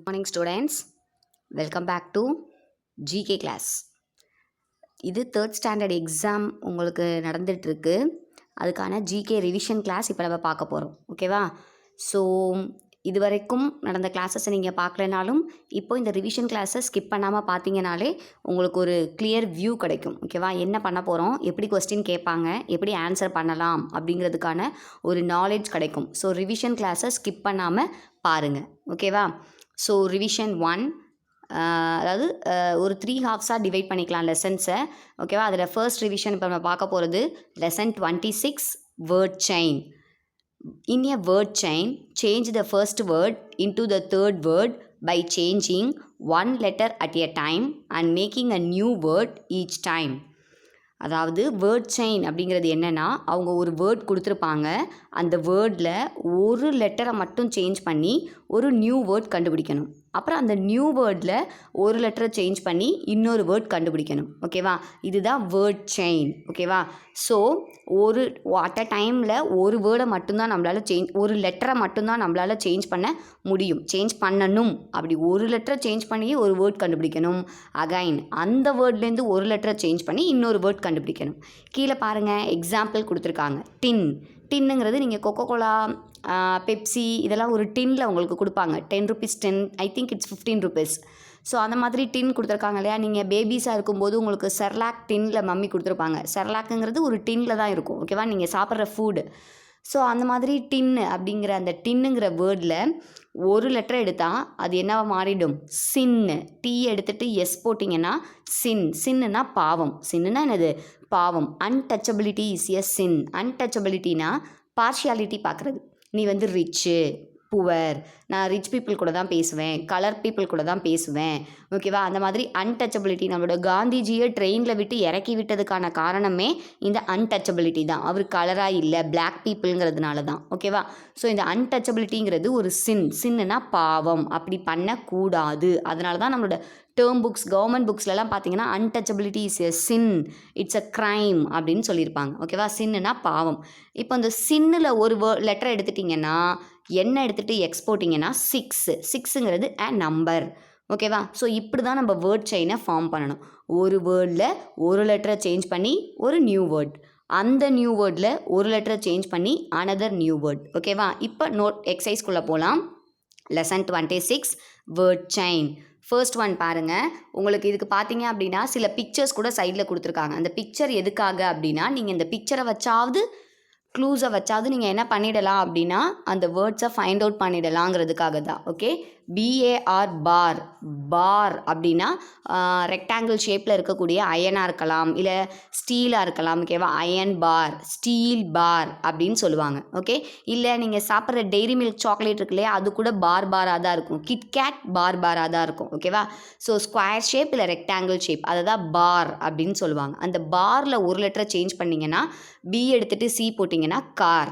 Good morning students. Welcome back to GK class. இது third standard exam உங்களுக்கு நடந்துகிட்ருக்கு. அதுக்கான ஜிகே ரிவிஷன் கிளாஸ் இப்போ நம்ம பார்க்க போகிறோம். ஓகேவா? ஸோ இது வரைக்கும் நடந்த கிளாஸஸை நீங்கள் பார்க்கலனாலும் இப்போ இந்த ரிவிஷன் கிளாஸை ஸ்கிப் பண்ணாமல் பார்த்தீங்கனாலே உங்களுக்கு ஒரு கிளியர் வியூ கிடைக்கும். ஓகேவா? என்ன பண்ண போகிறோம், எப்படி கொஸ்டின் கேட்பாங்க, எப்படி ஆன்சர் பண்ணலாம் அப்படிங்கிறதுக்கான ஒரு நாலேஜ் கிடைக்கும். ஸோ ரிவிஷன் கிளாஸை ஸ்கிப் பண்ணாமல் பாருங்கள். ஓகேவா? ஸோ ரிவிஷன் 1 அதாவது ஒரு 3 ஹாஃப்ஸாக டிவைட் பண்ணிக்கலாம் லெசன்ஸை. ஓகேவா? அதில் ஃபர்ஸ்ட் ரிவிஷன் இப்போ நம்ம பார்க்க போகிறது lesson 26 word chain. In a word chain, change the first word into the third word by changing one letter at a time and making a new word each time. அதாவது word chain அப்படிங்கிறது என்னென்னா, அவங்க ஒரு word கொடுத்துருப்பாங்க, அந்த வேர்டில் ஒரு லெட்டரை மட்டும் சேஞ்ச் பண்ணி ஒரு நியூ வேர்ட் கண்டுபிடிக்கணும். அப்புறம் அந்த நியூ வேர்டில் ஒரு லெட்டரை சேஞ்ச் பண்ணி இன்னொரு வேர்ட் கண்டுபிடிக்கணும். ஓகேவா? இதுதான் வேர்ட் செயின். ஓகேவா? ஸோ ஒரு அட் அ டைமில் ஒரு வேர்டை மட்டும்தான் நம்மளால் ஒரு லெட்டரை மட்டும்தான் நம்மளால் சேஞ்ச் பண்ண முடியும், சேஞ்ச் பண்ணணும். அப்படி ஒரு லெட்டரை சேஞ்ச் பண்ணி ஒரு வேர்ட் கண்டுபிடிக்கணும். அகைன் அந்த வேர்ட்லேருந்து ஒரு லெட்டரை சேஞ்ச் பண்ணி இன்னொரு வேர்ட் கண்டுபிடிக்கணும். கீழே பாருங்கள், எக்ஸாம்பிள் கொடுத்துருக்காங்க. டின்னுங்கிறது நீங்கள் கொக்கோ கோலா, பெப்சி இதெல்லாம் ஒரு டின்னில் உங்களுக்கு கொடுப்பாங்க. 10 rupees tin, I think it's 15 rupees. So அந்த மாதிரி டின் கொடுத்துருக்காங்க இல்லையா? நீங்கள் பேபிஸாக இருக்கும்போது உங்களுக்கு செர்லாக் டின்னில் மம்மி கொடுத்துருப்பாங்க. செர்லாக்குங்கிறது ஒரு டின்னில் தான் இருக்கும். ஓகேவா? நீங்கள் சாப்பிட்ற ஃபுட்டு. ஸோ அந்த மாதிரி டின்னு அப்படிங்கிற அந்த டின்னுங்கிற வேர்டில் ஒரு லெட்டர் எடுத்தால் அது என்னவா மாறிடும்? சின்னு. டீ எடுத்துகிட்டு எஸ் போட்டிங்கன்னா சின்னுனா பாவம். சின்னுனா என்னது? பாவம். Untouchability is a sin. அன்டச்சபிலிட்டினா பார்ஷியாலிட்டி பார்க்குறது. நீ வந்து ரிச்சு, புவர், நான் ரிச் பீப்புள் கூட தான் பேசுவேன், கலர் பீப்புள் கூட தான் பேசுவேன். ஓகேவா? அந்த மாதிரி அன்டச்சபிலிட்டி. நம்மளோட காந்திஜியை ட்ரெயினில் விட்டு இறக்கி விட்டதுக்கான காரணமே இந்த அன்டச்சபிலிட்டி தான். அவர் கலராக இல்லை, பிளாக் பீப்புளுங்கிறதுனால தான். ஓகேவா? ஸோ இந்த அன்டச்சபிலிட்டிங்கிறது ஒரு சின்னுனா பாவம், அப்படி பண்ணக்கூடாது. அதனால தான் நம்மளோட டேர்ம் புக்ஸ், கவர்மெண்ட் புக்ஸ்லலாம் பார்த்தீங்கன்னா untouchability is a sin, it's a crime அப்படின்னு சொல்லியிருப்பாங்க. ஓகேவா? சின்னுனா பாவம். இப்போ இந்த சின்னில் ஒரு லெட்டர் எடுத்துட்டிங்கன்னா, என்ன எடுத்துகிட்டு எக்ஸ் போட்டிங்கன்னா 6ங்கிறது அ நம்பர். ஓகேவா? ஸோ இப்படி தான் நம்ம வேர்ட் செயினை ஃபார்ம் பண்ணணும். ஒரு வேர்டில் ஒரு லெட்டரை சேஞ்ச் பண்ணி ஒரு நியூ வேர்ட், அந்த நியூ வேர்டில் ஒரு லெட்டரை சேஞ்ச் பண்ணி அனதர் நியூ வேர்ட். ஓகேவா? இப்போ நோட் எக்ஸசைஸ்குள்ளே போகலாம். Lesson 26 word chain. First one பாருங்கள். உங்களுக்கு இதுக்கு பார்த்தீங்க அப்படின்னா சில பிக்சர்ஸ் கூட சைடில் கொடுத்துருக்காங்க. அந்த பிக்சர் எதுக்காக அப்படின்னா, நீங்கள் இந்த பிக்சரை வச்சாவது க்ளூஸை வச்சாவது நீங்கள் என்ன பண்ணிடலாம் அப்படின்னா அந்த வேர்ட்ஸை ஃபைண்ட் அவுட் பண்ணிடலாங்கிறதுக்காக தான். ஓகே? பிஏஆர் பார் அப்படின்னா ரெக்டாங்கிள் ஷேப்பில் இருக்கக்கூடிய அயனாக இருக்கலாம், இல்லை ஸ்டீலாக இருக்கலாம். ஓகேவா? அயன் பார், ஸ்டீல் பார் அப்படின்னு சொல்லுவாங்க. ஓகே? இல்லை நீங்கள் சாப்பிட்ற டெய்ரி மில்க் சாக்லேட் இருக்கு இல்லையா, அது கூட பாராக தான் இருக்கும். கிட்கேட் பாராக தான் இருக்கும். ஓகேவா? ஸோ ஸ்கொயர் ஷேப் இல்லை ரெக்டாங்கிள் ஷேப், அதை தான் பார் அப்படின்னு சொல்லுவாங்க. அந்த பாரில் ஒரு லெட்டரை சேஞ்ச் பண்ணிங்கன்னா, பி எடுத்துகிட்டு சி போட்டிங்கன்னா கார்,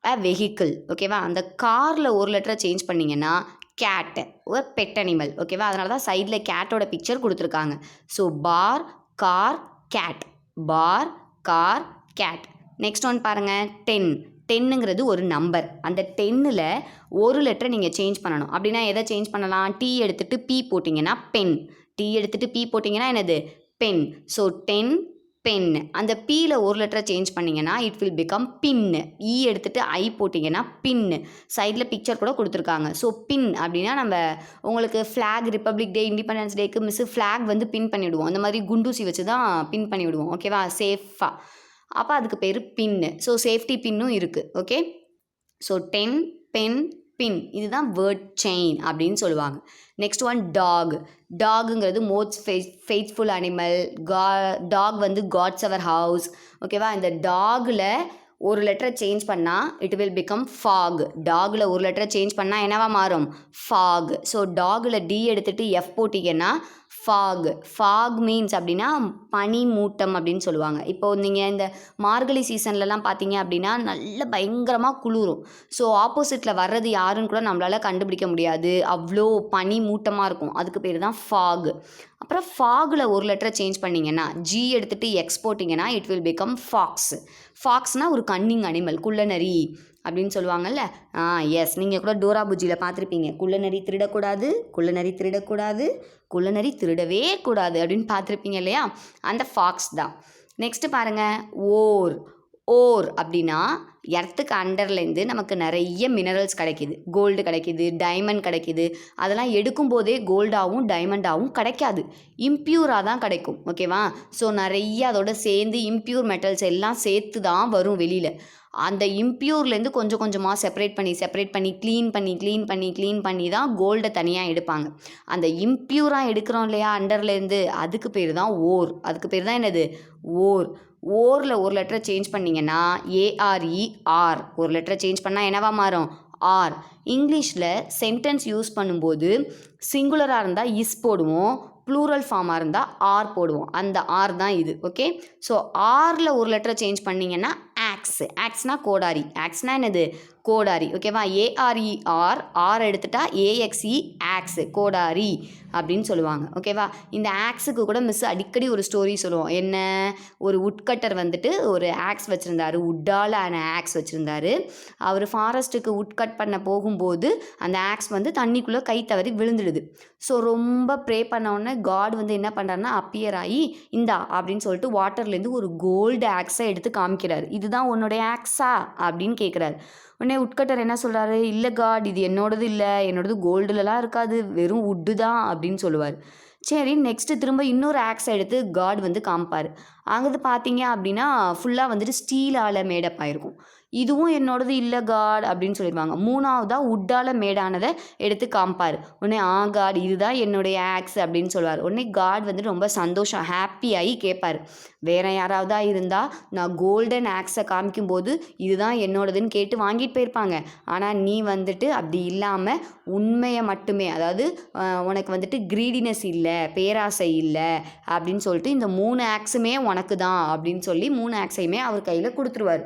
அ வெஹிக்கிள். ஓகேவா? அந்த காரில் ஒரு லெட்டரை சேஞ்ச் பண்ணிங்கன்னா கேட், ஒரு பெட் அனிமல். ஓகேவா? அதனால தான் சைடில் கேட்டோட பிக்சர் கொடுத்துருக்காங்க. ஸோ பார், கார், கேட். பார், கார், கேட். நெக்ஸ்ட் ஒன் பாருங்கள். 10ங்கிறது ஒரு நம்பர். அந்த 10ல் ஒரு லெட்டரை நீங்கள் சேஞ்ச் பண்ணணும். அப்படின்னா எதை சேஞ்ச் பண்ணலாம்? டி எடுத்துகிட்டு பி போட்டிங்கன்னா பென். டி எடுத்துகிட்டு பி போட்டிங்கன்னா என்னது? பென். So 10 pen. அந்த பியில் ஒரு லெட்டரை சேஞ்ச் பண்ணிங்கன்னா இட் வில் பிகம் பின்னு. இ எடுத்துகிட்டு ஐ போட்டிங்கன்னா பின்னு. சைடில் பிக்சர் கூட கொடுத்துருக்காங்க. ஸோ பின் அப்படின்னா நம்ம உங்களுக்கு ஃப்ளாக், ரிப்பப்ளிக் டே, இண்டிபெண்டன்ஸ் டேக்கு மிஸ்ஸு ஃப்ளாக் வந்து பின் பண்ணிவிடுவோம். அந்த மாதிரி குண்டூசி வச்சு தான் பின் பண்ணி விடுவோம். ஓகேவா? சேஃபாக. அப்போ அதுக்கு பேர் பின்னு. ஸோ சேஃப்டி பின்னும் இருக்குது. ஓகே? ஸோ 10 பென் பின், இதுதான் வேர்ட் செயின் அப்படின்னு சொல்லுவாங்க. நெக்ஸ்ட் ஒன் டாகுங்கிறது மோஸ்ட் ஃபெய்த்ஃபுல் அனிமல். டாக் வந்து காட்ஸ் அவர் ஹவுஸ். ஓகேவா? இந்த டாகில் ஒரு லெட்டரை சேஞ்ச் பண்ணால் இட் வில் பிகம் ஃபாக். டாகில் ஒரு லெட்டரை சேஞ்ச் பண்ணால் என்னவா மாறும்? ஃபாக். ஸோ டாகில் டி எடுத்துகிட்டு எஃப் போட்டிங்கன்னா ஃபாக் மீன்ஸ் அப்படின்னா பனி மூட்டம் அப்படின்னு சொல்லுவாங்க. இப்போது நீங்கள் இந்த மார்கழி சீசன்லலாம் பார்த்தீங்க அப்படின்னா நல்ல பயங்கரமாக குளிரும். ஸோ ஆப்போசிட்டில் வர்றது யாருன்னு கூட நம்மளால் கண்டுபிடிக்க முடியாது, அவ்வளோ பனி மூட்டமாக இருக்கும். அதுக்கு பேர் தான் ஃபாக். அப்புறம் ஃபாகில் ஒரு லெட்டரை சேஞ்ச் பண்ணிங்கன்னா, ஜி எடுத்துகிட்டு எக்ஸ் போட்டிங்கன்னா இட் வில் பிகம் ஃபாக்ஸ். ஃபாக்ஸ்னால் ஒரு கன்னிங் அனிமல், குள்ளநரி. அப்படின்னு சொல்லுவாங்கல்ல. எஸ், நீங்கள் கூட டோரா புஜ்ஜியில் பார்த்துருப்பீங்க. குள்ளநரி திருடக்கூடாது, குள்ளநரி திருடக்கூடாது, குள்ளநரி திருடவே கூடாது அப்படின்னு பார்த்துருப்பீங்க இல்லையா? அந்த ஃபாக்ஸ் தான். நெக்ஸ்ட்டு பாருங்கள், ஓர். ஓர் அப்படின்னா எர்த்துக்கு அண்டர்லேருந்து நமக்கு நிறைய மினரல்ஸ் கிடைக்கிது. கோல்டு கிடைக்கிது, டைமண்ட் கிடைக்கிது. அதெல்லாம் எடுக்கும்போதே கோல்டாகவும் டைமண்டாகவும் கிடைக்காது, இம்ப்யூராக தான் கிடைக்கும். ஓகேவா? ஸோ நிறைய அதோட சேர்ந்து இம்ப்யூர் மெட்டல்ஸ் எல்லாம் சேர்த்து தான் வரும் வெளியில். அந்த இம்ப்யூர்லேருந்து கொஞ்சம் கொஞ்சமாக செப்பரேட் பண்ணி க்ளீன் பண்ணி தான் கோல்டை தனியாக எடுப்பாங்க. அந்த இம்ப்யூராக எடுக்கிறோம் இல்லையா அண்டர்லேருந்து, அதுக்கு பேர் தான் ஓர். அதுக்கு பேர் தான் என்னது? ஓர். ஓரில் ஒரு லெட்டரை சேஞ்ச் பண்ணிங்கன்னா ARER, ஒரு லெட்டரை சேஞ்ச் பண்ணால் என்னவா மாறும்? ஆர். இங்கிலீஷில் சென்டென்ஸ் யூஸ் பண்ணும்போது சிங்குலராக இருந்தால் இஸ் போடுவோம், ப்ளூரல் ஃபார்மாக இருந்தால் ஆர் போடுவோம். அந்த ஆர் தான் இது. ஓகே, ஸோ ஆரில் ஒரு லெட்டரை சேஞ்ச் பண்ணிங்கன்னா ஆக்ஸ். ஆக்ஸ்னா கோடாரி. ஆக்ஸ்னா என்னது? கோடாரி. ஓகேவா? ARER, ஆர் எடுத்துட்டா AXE, ஆக்ஸ், கோடாரி அப்படின்னு சொல்லுவாங்க. ஓகேவா? இந்த ஆக்ஸுக்கு கூட மிஸ் அடிக்கடி ஒரு ஸ்டோரி சொல்லுவோம். என்ன? ஒரு உட்கட்டர் வந்துட்டு ஒரு ஆக்ஸ் வச்சுருந்தாரு, உட்டால் ஆக்ஸ் வச்சுருந்தாரு. அவர் ஃபாரஸ்ட்டுக்கு உட் கட் பண்ண போகும்போது அந்த ஆக்ஸ் வந்து தண்ணிக்குள்ளே கை தவறி விழுந்துடுது. ஸோ ரொம்ப ப்ரே பண்ணோடனே காட் வந்து என்ன பண்ணுறாருன்னா அப்பியர் ஆகி இந்தா அப்படின்னு சொல்லிட்டு வாட்டர்லேருந்து ஒரு கோல்டு ஆக்ஸை எடுத்து காமிக்கிறார். இதுதான் உன்னுடைய ஆக்ஸா அப்படின்னு கேட்குறாரு. உடனே உட்கட்டர் என்ன சொல்கிறாரு? இல்லை காட், இது என்னோடது இல்லை, என்னோடது கோல்டுலலாம் இருக்காது, வெறும் உட்டு தான் அப்படின்னு சொல்லுவார். சரி, நெக்ஸ்ட்டு திரும்ப இன்னொரு ஆக்ஸை எடுத்து காட் வந்து காமிப்பார். அங்கே பார்த்தீங்க அப்படின்னா ஃபுல்லாக வந்துட்டு ஸ்டீலால் மேடப் ஆகிருக்கும். இதுவும் என்னோடது இல்லை காட் அப்படின்னு சொல்லிடுவாங்க. மூணாவதாக உட்டால் மேடானதை எடுத்து காமிப்பார். உடனே காட், இதுதான் என்னுடைய ஆக்ஸ் அப்படின்னு சொல்லுவார். உடனே காட் வந்து ரொம்ப சந்தோஷம், ஹாப்பியாகி கேட்பார், வேறு யாராவதா இருந்தால் நான் கோல்டன் ஆக்ஸை காமிக்கும்போது இதுதான் என்னோடதுன்னு கேட்டு வாங்கிட்டு போயிருப்பாங்க. ஆனால் நீ வந்துட்டு அப்படி இல்லாமல் உண்மையை மட்டுமே, அதாவது உனக்கு வந்துட்டு க்ரீடினஸ் இல்லை, பேராசை இல்லை அப்படின்னு சொல்லிட்டு இந்த 3 ஆக்ஸுமே உனக்கு தான் அப்படின்னு சொல்லி 3 ஆக்ஸையுமே அவர் கையில் கொடுத்துருவார்.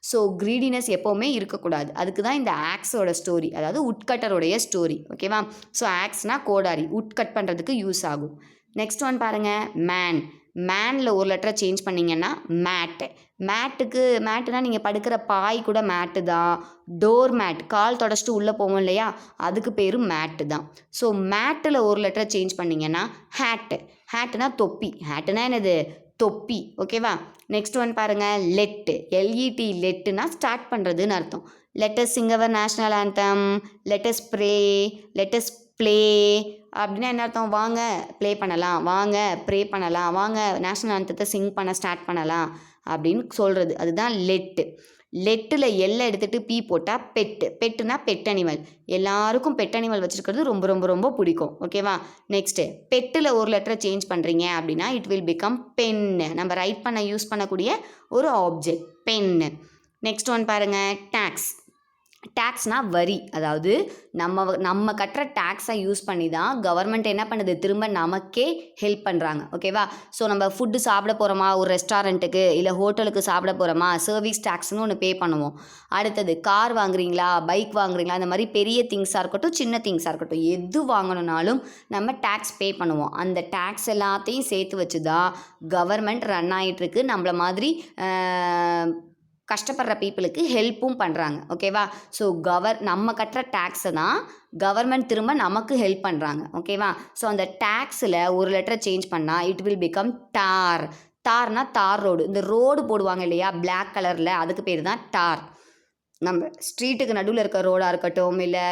ஸோ க்ரீடினஸ் எப்போவுமே இருக்கக்கூடாது. அதுக்கு தான் இந்த ஆக்ஸோட ஸ்டோரி, அதாவது உட்கட்டருடைய ஸ்டோரி. ஓகேவா? ஸோ ஆக்ஸ்னால் கோடாரி, உட்கட் பண்ணுறதுக்கு யூஸ் ஆகும். நெக்ஸ்ட் ஒன் பாருங்கள், மேன். மேனில் ஒரு லெட்டரை சேஞ்ச் பண்ணிங்கன்னா மேட்டு. மேட்டுனா நீங்கள் படுக்கிற பாய் கூட மேட்டு தான். டோர் மேட், கால் தொடச்சிட்டு உள்ளே போவோம் இல்லையா, அதுக்கு பேர் மேட்டு தான். ஸோ மேட்டில் ஒரு லெட்டரை சேஞ்ச் பண்ணிங்கன்னா ஹேட்டு. ஹேட்டுனா தொப்பி. ஹேட்டுனா என்னது? தொப்பி. ஓகேவா? நெக்ஸ்ட் ஒன் பாருங்கள், லெட்டு. LET, லெட்டுனா ஸ்டார்ட் பண்ணுறதுன்னு அர்த்தம். Let's sing our national anthem, let's pray, let's play அப்படின்னா என்ன அர்த்தம்? வாங்க ப்ளே பண்ணலாம், வாங்க ப்ரே பண்ணலாம், வாங்க நேஷ்னல் ஆந்தத்தை சிங் பண்ண ஸ்டார்ட் பண்ணலாம் அப்படின்னு சொல்கிறது. அதுதான் லெட்டு. லெட்டில் எல்லை எடுத்துகிட்டு பி போட்டால் பெட்டு. பெட்டுனா பெட் அனிமல். எல்லாருக்கும் பெட் அனிமல் வச்சுருக்கிறது ரொம்ப ரொம்ப ரொம்ப பிடிக்கும். ஓகேவா? நெக்ஸ்ட்டு, பெட்டில் ஒரு லெட்டரை சேஞ்ச் பண்ணுறீங்க அப்படின்னா இட் வில் பிகம் பென்னு. நம்ம ரைட் பண்ண யூஸ் பண்ணக்கூடிய ஒரு ஆப்ஜெக்ட், பென்னு. நெக்ஸ்ட் ஒன் பாருங்கள், டேக்ஸ். டேக்ஸ்னால் வரி. அதாவது நம்ம கட்டுற டேக்ஸை யூஸ் பண்ணி தான் கவர்மெண்ட் என்ன பண்ணுது? திரும்ப நமக்கே ஹெல்ப் பண்ணுறாங்க. ஓகேவா? ஸோ நம்ம ஃபுட்டு சாப்பிட போகிறோமா, ஒரு ரெஸ்டாரண்ட்டுக்கு இல்லை ஹோட்டலுக்கு சாப்பிட போகிறோமா, சர்வீஸ் டேக்ஸ்னு ஒன்று பே பண்ணுவோம். அடுத்தது கார் வாங்குறீங்களா, பைக் வாங்குறீங்களா, அந்த மாதிரி பெரிய திங்ஸாக இருக்கட்டும், சின்ன திங்ஸாக இருக்கட்டும், எது வாங்கணுன்னாலும் நம்ம டேக்ஸ் பே பண்ணுவோம். அந்த டேக்ஸ் எல்லாத்தையும் சேர்த்து வச்சு தான் கவர்மெண்ட் ரன் ஆகிட்டுருக்கு. நம்மள மாதிரி கஷ்டப்படுற பீப்புளுக்கு ஹெல்ப்பும் பண்ணுறாங்க. ஓகேவா? ஸோ நம்ம கட்டுற டேக்ஸை தான் கவர்மெண்ட் திரும்ப நமக்கு ஹெல்ப் பண்ணுறாங்க. ஓகேவா? ஸோ அந்த டேக்ஸில் ஒரு லெட்டரை சேஞ்ச் பண்ணால் இட் வில் பிகம் டார். டார்னா தார் ரோடு. இந்த ரோடு போடுவாங்க இல்லையா பிளாக் கலரில், அதுக்கு பேர் தான் டார். நம்ம ஸ்ட்ரீட்டுக்கு நடுவில் இருக்க ரோடாக இருக்கட்டும், இல்லை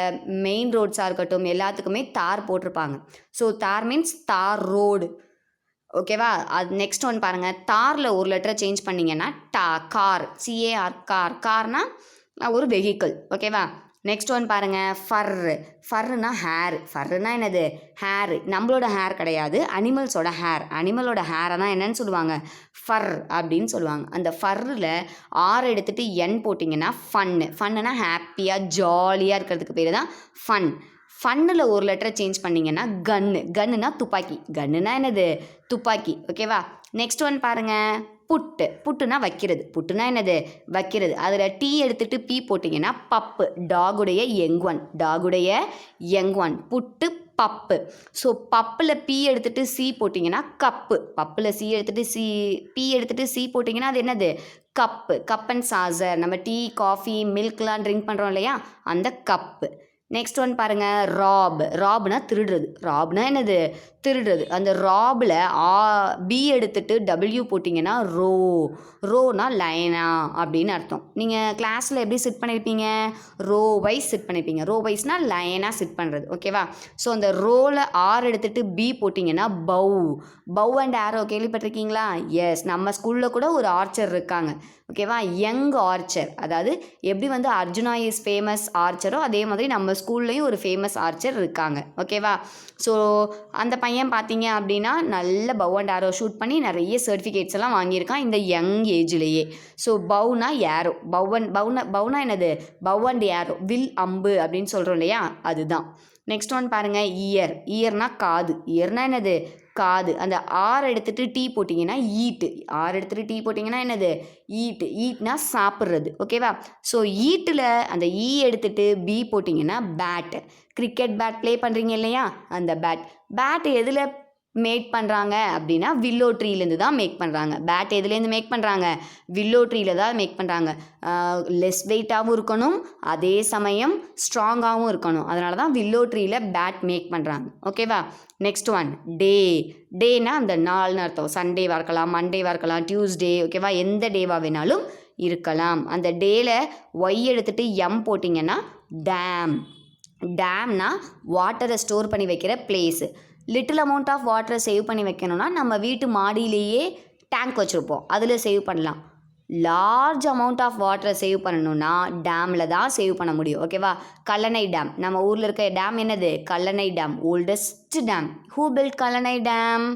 மெயின் ரோட்ஸாக இருக்கட்டும், எல்லாத்துக்குமே தார் போட்டிருப்பாங்க. ஸோ தார் மீன்ஸ் தார் ரோடு. ஓகேவா? அது நெக்ஸ்ட் ஒன் பாருங்கள், தாரில் ஒரு லெட்டரை சேஞ்ச் பண்ணிங்கன்னா கார். CAR, car. கார்னா ஒரு வெஹிக்கிள். ஓகேவா? நெக்ஸ்ட் ஒன் பாருங்கள், ஃபர்ருனா ஹேர். ஃபர்ருனா என்னது? ஹேர். நம்மளோட ஹேர் கிடையாது, அனிமல்ஸோட ஹேர். அனிமலோட ஹேரை தான் என்னன்னு சொல்லுவாங்க? ஃபர் அப்படின்னு சொல்லுவாங்க. அந்த ஃபர்ரில் ஆர் எடுத்துகிட்டு என் போட்டிங்கன்னா ஃபன்னுனா ஹாப்பியாக ஜாலியாக இருக்கிறதுக்கு பேர் தான் ஃபன். ஃபன்னில் ஒரு லெட்டரை சேஞ்ச் பண்ணிங்கன்னா கன்னுனா துப்பாக்கி. கன்னுனா என்னது? துப்பாக்கி. ஓகேவா? நெக்ஸ்ட் ஒன் பாருங்கள், புட்டுனா வைக்கிறது. புட்டுனா என்னது? வைக்கிறது. அதில் டீ எடுத்துகிட்டு பி போட்டிங்கன்னா பப்பு. டாகுடைய யங் ஒன். புட்டு, பப்பு. ஸோ பப்பில் பி எடுத்துகிட்டு சி போட்டிங்கன்னா கப்பு. பப்பில் பி எடுத்துகிட்டு சி போட்டிங்கன்னா அது என்னது? Cup and Chaucer. நம்ம டீ காஃபி மில்க்லாம் ட்ரிங்க் பண்ணுறோம் இல்லையா, அந்த கப்பு. நெக்ஸ்ட் ஒன் பாருங்கள், ராப்னா திருடுறது. ராப்னா என்னது? திருடுறது. அந்த ராபில் பி எடுத்துட்டு டபிள்யூ போட்டிங்கன்னா ரோனா லைனா அப்படின்னு அர்த்தம். நீங்கள் கிளாஸில் எப்படி சிட் பண்ணியிருப்பீங்க? ரோ வைஸ் சிட் பண்ணியிருப்பீங்க. ரோ வைஸ்னால் லைனாக சிட் பண்ணுறது. ஓகேவா? ஸோ அந்த ரோவில் ஆர் எடுத்துட்டு பி போட்டிங்கன்னா பவ் அண்ட் ஆரோ கேள்விப்பட்டிருக்கீங்களா? எஸ், நம்ம ஸ்கூலில் கூட ஒரு ஆர்ச்சர் இருக்காங்க. ஓகேவா? Young Archer. அதாவது எப்படி வந்து அர்ஜுனா இஸ் ஃபேமஸ் ஆர்ச்சரோ அதே மாதிரி நம்ம ஸ்கூல்லையும் ஒரு ஃபேமஸ் ஆர்ச்சர் இருக்காங்க. ஓகேவா? ஸோ அந்த பையன் பார்த்தீங்க அப்படின்னா நல்ல பவ் அண்ட் ஆரோ ஷூட் பண்ணி நிறைய சர்டிஃபிகேட்ஸ் எல்லாம் வாங்கியிருக்கான் இந்த யங் ஏஜ்லேயே. ஸோ பவுனா ஏரோ. பவுனா என்னது? பவ் அண்ட் ஏரோ, வில் அம்பு அப்படின்னு சொல்கிறோம் இல்லையா, அதுதான். நெக்ஸ்ட் ஒன் பாருங்கள், இயர்னா காது. இயர்னா என்னது? காது. அந்த ஆர் எடுத்துகிட்டு டீ போட்டிங்கன்னா ஈட்டு. ஆர் எடுத்துகிட்டு டீ போட்டிங்கன்னா என்னது? ஈட்னா சாப்பிட்றது. ஓகேவா? ஸோ ஈட்டில் அந்த ஈ எடுத்துகிட்டு பி போட்டிங்கன்னா பேட். கிரிக்கெட் பேட் ப்ளே பண்ணுறீங்க இல்லையா, அந்த பேட் எதில் மேக் பண்ணுறாங்க அப்படின்னா வில்லோ ட்ரீலேருந்து தான் மேக் பண்ணுறாங்க. பேட் எதுலேருந்து மேக் பண்ணுறாங்க? வில்லோ ட்ரீயில் தான் மேக் பண்ணுறாங்க. லெஸ் வெயிட்டாகவும் இருக்கணும், அதே சமயம் ஸ்ட்ராங்காகவும் இருக்கணும். அதனால தான் வில்லோ ட்ரீயில் பேட் மேக் பண்ணுறாங்க. ஓகேவா? நெக்ஸ்ட் ஒன், டேனா அந்த நாள்னு அர்த்தம். சண்டேவாக இருக்கலாம், மண்டேவாக இருக்கலாம், டியூஸ்டே. ஓகேவா? எந்த டேவாக வேணாலும் இருக்கலாம். அந்த டேயில் ஒய் எடுத்துகிட்டு எம் போட்டிங்கன்னா டேம்னா வாட்டரை ஸ்டோர் பண்ணி வைக்கிற பிளேஸு. லிட்டில் அமௌண்ட் ஆஃப் வாட்டரை சேவ் பண்ணி வைக்கணும்னா நம்ம வீட்டு மாடியிலேயே டேங்க் வச்சுருப்போம், அதில் சேவ் பண்ணலாம். லார்ஜ் அமௌண்ட் ஆஃப் வாட்டரை சேவ் பண்ணணும்னா டேமில் தான் சேவ் பண்ண முடியும். ஓகேவா? கல்லணை டேம். நம்ம ஊரில் இருக்க டேம் என்னது? Kallanai dam, oldest dam. Who built Kallanai dam?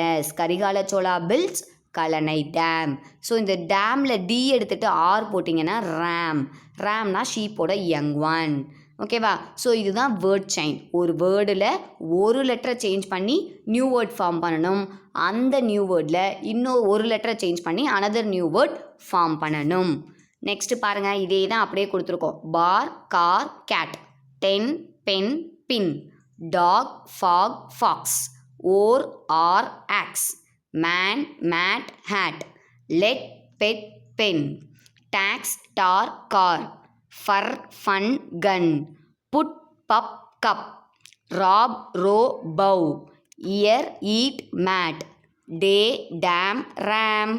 Yes, Karikala Chola builds Kallanai dam. So இந்த டேமில் டி எடுத்துகிட்டு ஆர் போட்டிங்கன்னா ரேம்னா ஷீப்போட யங் ஒன். ஓகேவா? ஸோ இதுதான் வேர்ட் செயின். ஒரு வேர்டில் ஒரு லெட்டரை சேஞ்ச் பண்ணி நியூ வேர்ட் ஃபார்ம் பண்ணணும். அந்த நியூ வேர்டில் இன்னும் ஒரு லெட்டரை சேஞ்ச் பண்ணி அனதர் நியூ வேர்ட் ஃபார்ம் பண்ணணும். நெக்ஸ்ட் பாருங்கள், இதே தான் அப்படியே கொடுத்துருக்கோம். Bar, car, cat. 10, pen, pin. Dog, fog, fox. Oar, are, ox. Man, mat, hat. Let, bet, pen. Dogs, tar, car. Fur, fun, gun. Put, pup, cup. Rap, row, bow. Ear, eat, mat. Day, dam, ram.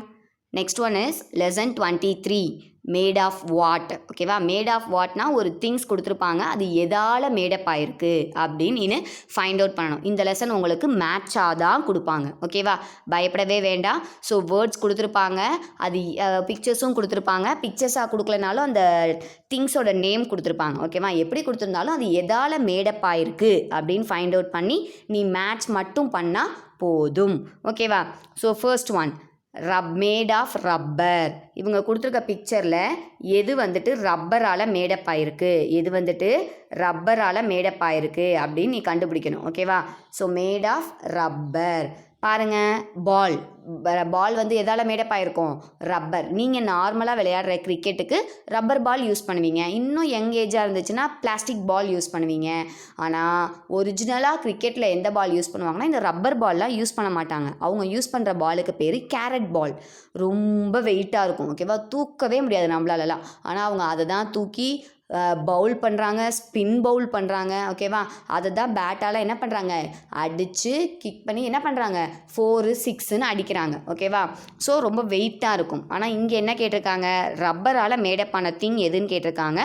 Next one is lesson 23, made of what. ஓகேவா? Made of வாட்னா ஒரு things கொடுத்துருப்பாங்க, அது எதால் made up ஆயிருக்கு அப்படின்னு find out பண்ணணும். இந்த லெசன் உங்களுக்கு மேட்சாக தான் கொடுப்பாங்க. ஓகேவா? பயப்படவே வேண்டாம். ஸோ வேர்ட்ஸ் கொடுத்துருப்பாங்க, அது பிக்சர்ஸும் கொடுத்துருப்பாங்க. பிக்சர்ஸாக கொடுக்கலனாலும் அந்த திங்ஸோட நேம் கொடுத்துருப்பாங்க. ஓகேவா? எப்படி கொடுத்துருந்தாலும் அது எதால் மேடப் ஆயிருக்கு அப்படின்னு ஃபைண்ட் அவுட் பண்ணி நீ மேட்ச் மட்டும் பண்ணால் போதும். ஓகேவா? So first one, made of rubber. இவங்க கொடுத்துருக்க பிக்சரில் எது வந்துட்டு ரப்பரால் மேடப் ஆயிருக்கு, எது வந்துட்டு ரப்பரால் மேடப் ஆயிருக்கு அப்படின்னு நீ கண்டுபிடிக்கணும். ஓகேவா? So made of rubber. பாருங்கள், பால் வந்து எதால் மேடப் ஆகிருக்கும்? ரப்பர். நீங்கள் நார்மலாக விளையாடுற கிரிக்கெட்டுக்கு ரப்பர் பால் யூஸ் பண்ணுவீங்க. இன்னும் யங் ஏஜாக இருந்துச்சுன்னா பிளாஸ்டிக் பால் யூஸ் பண்ணுவீங்க. ஆனால் ஒரிஜினலாக கிரிக்கெட்டில் எந்த பால் யூஸ் பண்ணுவாங்கன்னா இந்த ரப்பர் பால்லாம் யூஸ் பண்ண மாட்டாங்க. அவங்க யூஸ் பண்ணுற பாலுக்கு பேர் கேரட் பால். ரொம்ப வெயிட்டாக இருக்கும். ஓகேவா? தூக்கவே முடியாது நம்மளாலலாம். ஆனால் அவங்க அதை தான் தூக்கி பவுல் பண்ணுறாங்க, ஸ்பின் பவுல் பண்ணுறாங்க. ஓகேவா? அதை தான் பேட்டால் என்ன பண்ணுறாங்க, அடித்து கிக் பண்ணி என்ன பண்ணுறாங்க, 4, 6ன்னு அடிக்கிறாங்க. ஓகேவா? ஸோ ரொம்ப வெயிட்டாக இருக்கும். ஆனால் இங்கே என்ன கேட்டிருக்காங்க, ரப்பரால் மேடப் ஆன திங் எதுன்னு கேட்டிருக்காங்க,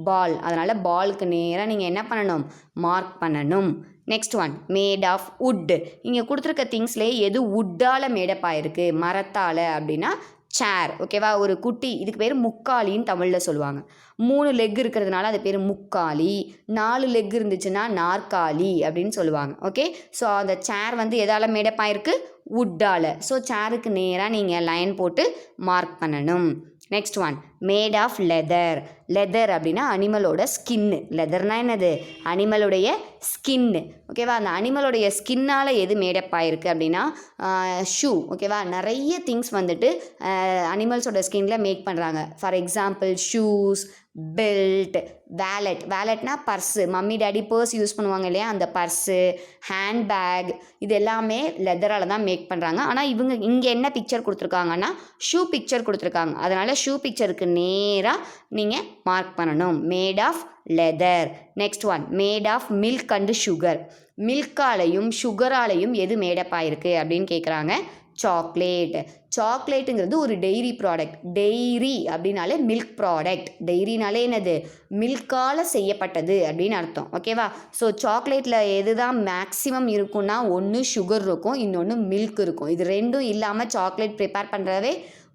பால். அதனால் பாலுக்கு நேராக நீங்கள் என்ன பண்ணணும், மார்க் பண்ணணும். Next one, made of wood. இங்கே கொடுத்துருக்க திங்ஸ்லேயே எது வுட்டால் மேடப் ஆகிருக்கு, மரத்தால் அப்படின்னா சேர். ஓகேவா? ஒரு குட்டி, இதுக்கு பேர் முக்காலின்னு தமிழில் சொல்லுவாங்க. 3 லெக் இருக்கிறதுனால அது பேர் முக்காலி. 4 லெக் இருந்துச்சுன்னா நாற்காலி அப்படின்னு சொல்லுவாங்க. ஓகே? ஸோ அந்த சேர் வந்து எதால் மேடப் ஆகிருக்கு, வுட்டால். ஸோ சேருக்கு நேராக நீங்கள் லைன் போட்டு மார்க் பண்ணணும். Next one, made of leather. Leather அப்படின்னா அனிமலோட ஸ்கின்னு. லெதர்னா என்னது? அனிமலுடைய ஸ்கின்னு. ஓகேவா? அந்த அனிமலுடைய ஸ்கின்னால் எது மேடப் ஆகிருக்கு அப்படின்னா ஷூ. ஓகேவா? நிறைய திங்ஸ் வந்துட்டு அனிமல்ஸோட ஸ்கின்னில் மேக் பண்ணுறாங்க. For example shoes, belt, wallet. வேலெட்னா purse. Mummy daddy purse use பண்ணுவாங்க இல்லையா, அந்த பர்ஸு, ஹேண்ட்பேக், இது எல்லாமே லெதரால் தான் மேக் பண்ணுறாங்க. ஆனால் இவங்க இங்கே என்ன பிக்சர் கொடுத்துருக்காங்கன்னா ஷூ பிக்சர் கொடுத்துருக்காங்க. அதனால் ஷூ பிக்சருக்கு நேராக நீங்கள் மார்க் பண்ணணும். Made of leather. Next one, made of milk and sugar. மில்காலையும் சுகராலையும் எது மேடப் ஆகிருக்கு அப்படின்னு கேட்குறாங்க. சாக்லேட். சாக்லேட்டுங்கிறது ஒரு டெய்ரி ப்ராடக்ட். டெய்ரி அப்படின்னாலே மில்க் ப்ராடக்ட். டெய்ரினாலே என்னது? மில்கால் செய்யப்பட்டது அப்படின்னு அர்த்தம். ஓகேவா? ஸோ சாக்லேட்டில் எது தான் மேக்ஸிமம் இருக்குன்னா ஒன்று சுகர் இருக்கும், இன்னொன்று மில்க் இருக்கும். இது ரெண்டும் இல்லாமல் சாக்லேட் ப்ரிப்பேர் பண்ணுறதே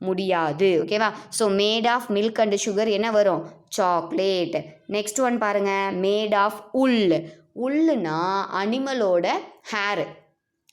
முடியாது. ஓகேவா? So made of milk and sugar என்ன வரும்? சாக்லேட். நெக்ஸ்ட் ஒன் பாருங்கள், மேட் ஆஃப் உல். உள்ளுனா அனிமலோட ஹேரு.